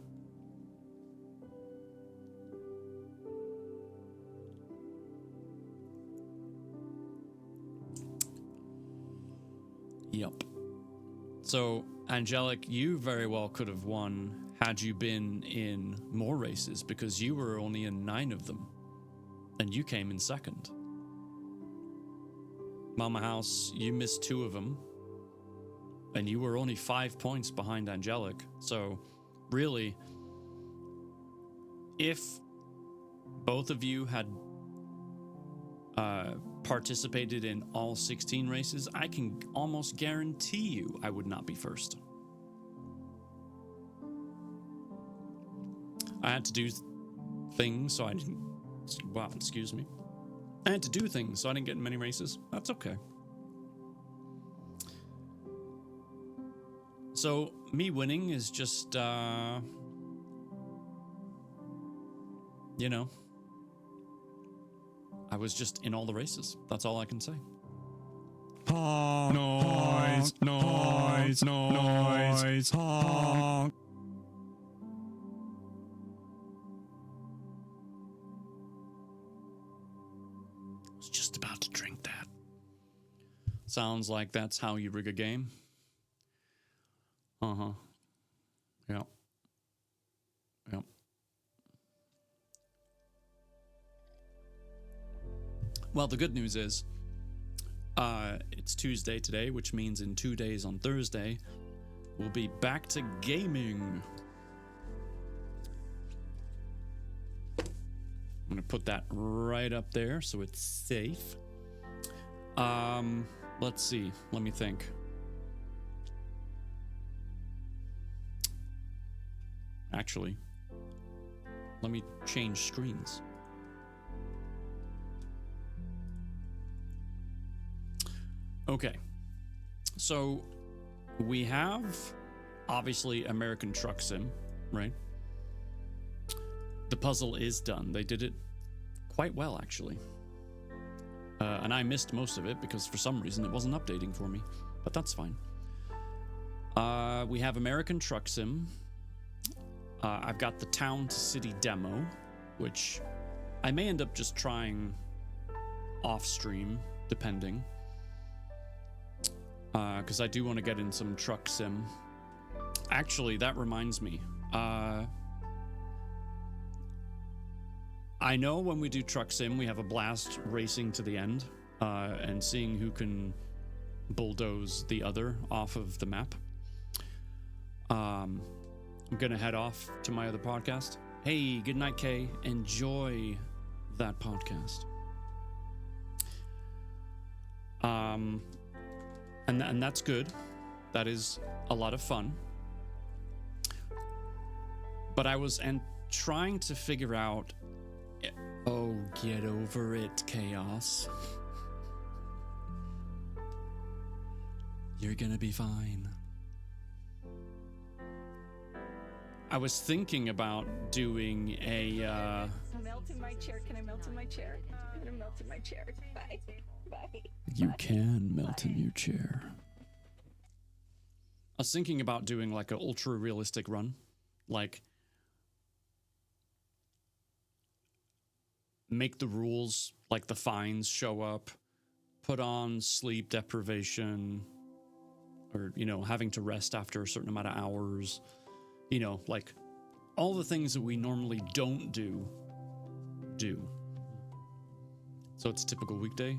Yep. So, Angelic, you very well could have won had you been in more races because you were only in 9 of them. And you came in second. Mama House, you missed 2 of them. And you were only 5 points behind Angelic. So, really, if both of you had participated in all 16 races, I can almost guarantee you I would not be first. I had to do things so I didn't... Wow, excuse me. I had to do things so I didn't get in many races. That's okay. So, me winning is just, you know, I was just in all the races. That's all I can say. Honk, noise, noise, noise, honk. I was just about to drink that. Sounds like that's how you rig a game. Uh-huh. Yep. Yep. Well, the good news is, it's Tuesday today, which means in 2 days on Thursday, we'll be back to gaming. I'm gonna put that right up there so it's safe. Let's see. Let me think. Actually, let me change screens. Okay, so we have obviously American Truck Sim, right? The puzzle is done. They did it quite well, actually. And I missed most of it because for some reason it wasn't updating for me, but that's fine. We have American Truck Sim. I've got the Town to City demo, which I may end up just trying off stream, depending. Because I do want to get in some truck sim. Actually, that reminds me. I know when we do truck sim, we have a blast racing to the end and seeing who can bulldoze the other off of the map. I'm going to head off to my other podcast. Hey, good night, Kay. Enjoy that podcast. And that's good. That is a lot of fun. But I was trying to figure out... Oh, get over it, Chaos. You're gonna be fine. I was thinking about doing a... Melt in my chair. Can I melt in my chair? I'm gonna melt in my chair. Bye. Bye. You can melt in your chair. I was thinking about doing like an ultra realistic run. Like, make the rules, like the fines show up, put on sleep deprivation, or, you know, having to rest after a certain amount of hours, you know, like all the things that we normally don't do. So it's a typical weekday.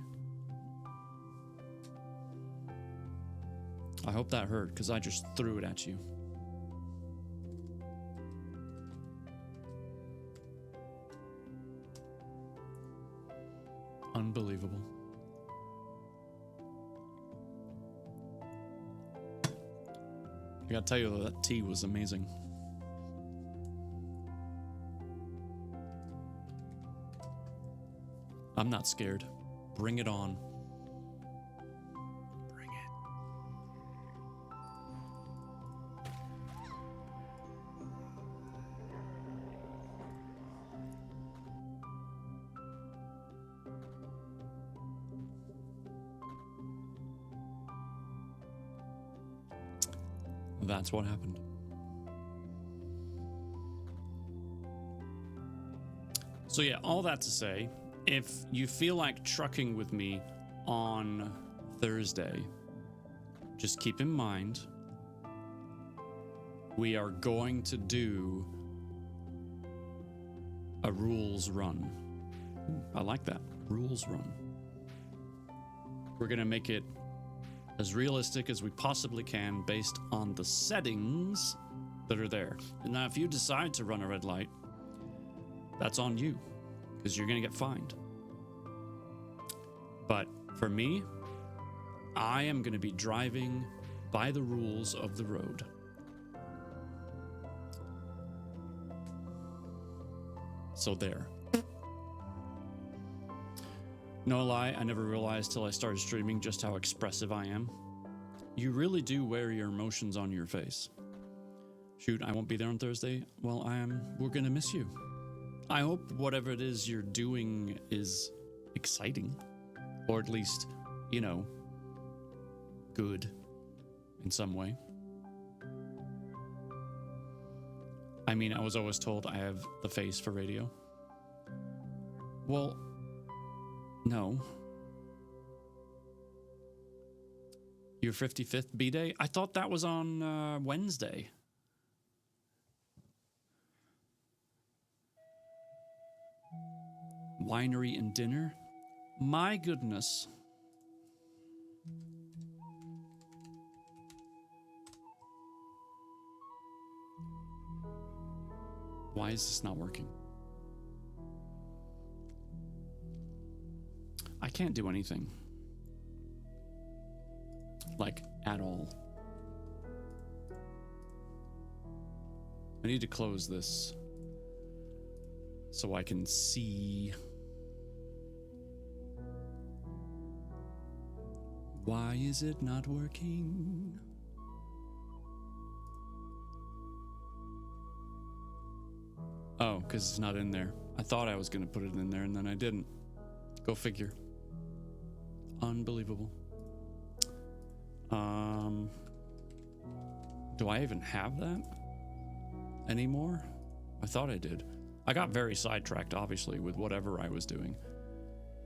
I hope that hurt, because I just threw it at you. Unbelievable. I gotta tell you though, that tea was amazing. I'm not scared. Bring it on. Bring it. That's what happened. So yeah, all that to say, if you feel like trucking with me on Thursday, just keep in mind we are going to do a rules run. Ooh, I like that. Rules run. We're going to make it as realistic as we possibly can based on the settings that are there. And now if you decide to run a red light, that's on you, because you're going to get fined. But for me, I am going to be driving by the rules of the road. So there. No lie, I never realized till I started streaming just how expressive I am. You really do wear your emotions on your face. Shoot, I won't be there on Thursday. Well, we're gonna miss you. I hope whatever it is you're doing is exciting. Or at least, you know, good in some way. I mean, I was always told I have the face for radio. Well, no. Your 55th B-Day? I thought that was on Wednesday. Winery and dinner? My goodness. Why is this not working? I can't do anything. Like, at all. I need to close this so I can see. Why is it not working? Oh, because it's not in there. I thought I was going to put it in there and then I didn't. Go figure. Unbelievable. Do I even have that anymore? I thought I did. I got very sidetracked, obviously, with whatever I was doing.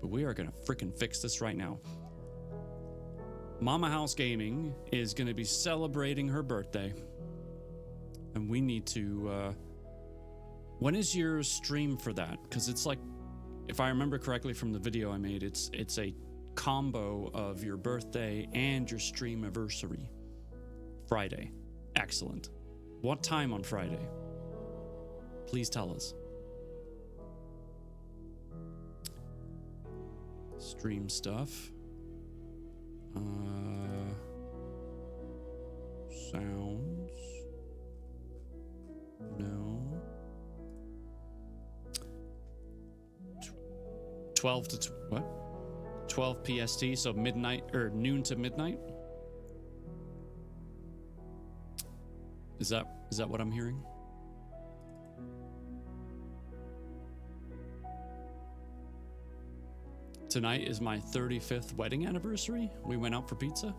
But we are going to freaking fix this right now. Mama House Gaming is going to be celebrating her birthday. And we need to... when is your stream for that? Because it's like, if I remember correctly from the video I made, it's a combo of your birthday and your stream anniversary. Friday. Excellent. What time on Friday? Please tell us. Stream stuff. Sounds. No. 12 to what? 12 PST, so midnight or noon to midnight. Is that what I'm hearing? Tonight is my 35th wedding anniversary. We went out for pizza.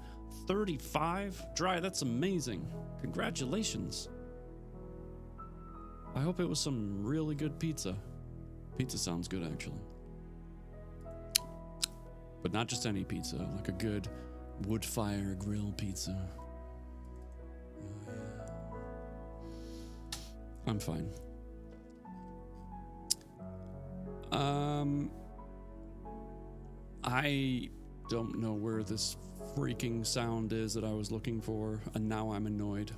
35? Dry, that's amazing. Congratulations. I hope it was some really good pizza. Pizza sounds good, actually. But not just any pizza, like a good wood fire grill pizza. Oh, yeah. I'm fine. I don't know where this freaking sound is that I was looking for, and now I'm annoyed.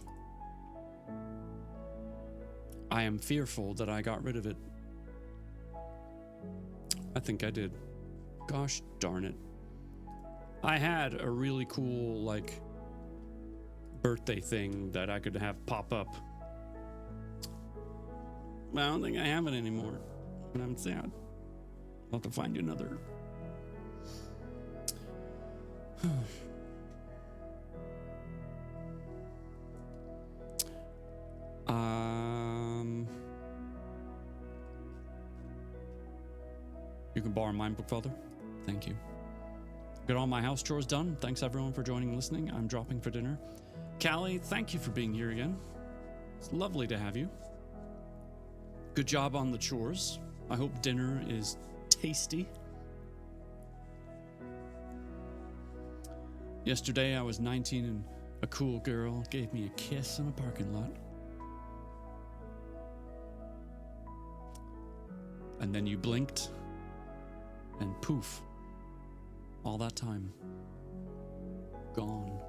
I am fearful that I got rid of it. I think I did. Gosh darn it. I had a really cool, like, birthday thing that I could have pop up. But I don't think I have it anymore. And I'm sad. I'll have to find you another. You can borrow mine, Bookfather. Thank you. Got all my house chores done. Thanks everyone for joining and listening. I'm dropping for dinner. Callie, thank you for being here again. It's lovely to have you. Good job on the chores. I hope dinner is tasty. Yesterday I was 19 and a cool girl gave me a kiss in a parking lot. And then you blinked and poof, all that time gone.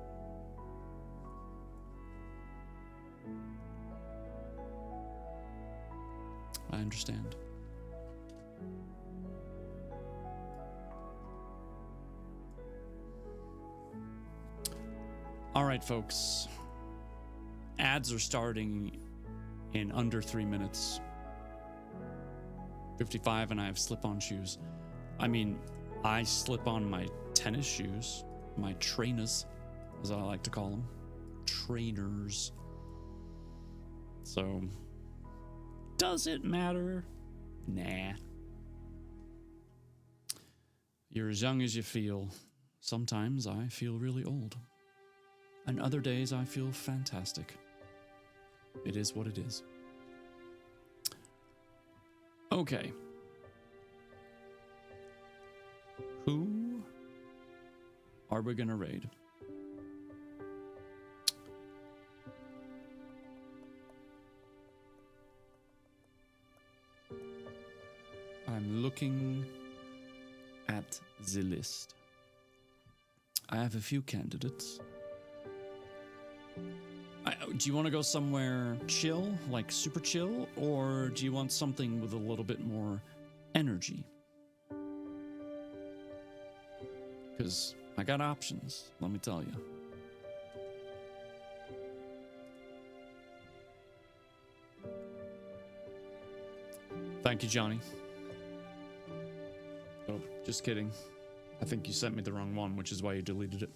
I understand. All right, folks. Ads are starting in under 3 minutes. 55 and I have slip-on shoes. I mean, I slip on my tennis shoes, my trainers, as I like to call them. Trainers. So, does it matter? Nah. You're as young as you feel. Sometimes I feel really old. And other days I feel fantastic. It is what it is. Okay. Who are we gonna raid? I'm looking at the list. I have a few candidates. Do you want to go somewhere chill, like super chill, or do you want something with a little bit more energy? Because I got options, let me tell you. Thank you, Johnny. Oh, just kidding. I think you sent me the wrong one, which is why you deleted it.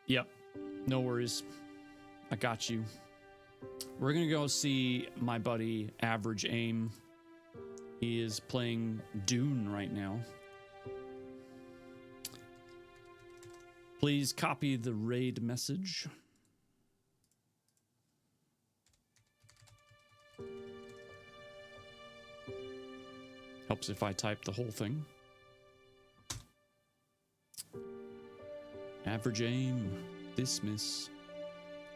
Yep, no worries. I got you. We're gonna go see my buddy Average Aim. He is playing Dune right now. Please copy the raid message. Helps if I type the whole thing. Average Aim, dismiss.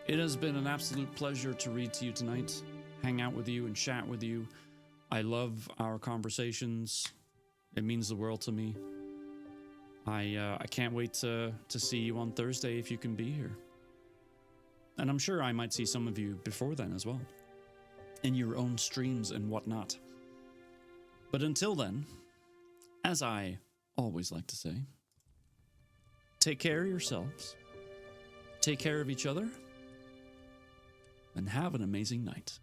It has been an absolute pleasure to read to you tonight, hang out with you and chat with you. I love our conversations. It means the world to me. I can't wait to see you on Thursday if you can be here. And I'm sure I might see some of you before then as well, in your own streams and whatnot. But until then, as I always like to say, take care of yourselves, take care of each other, and have an amazing night.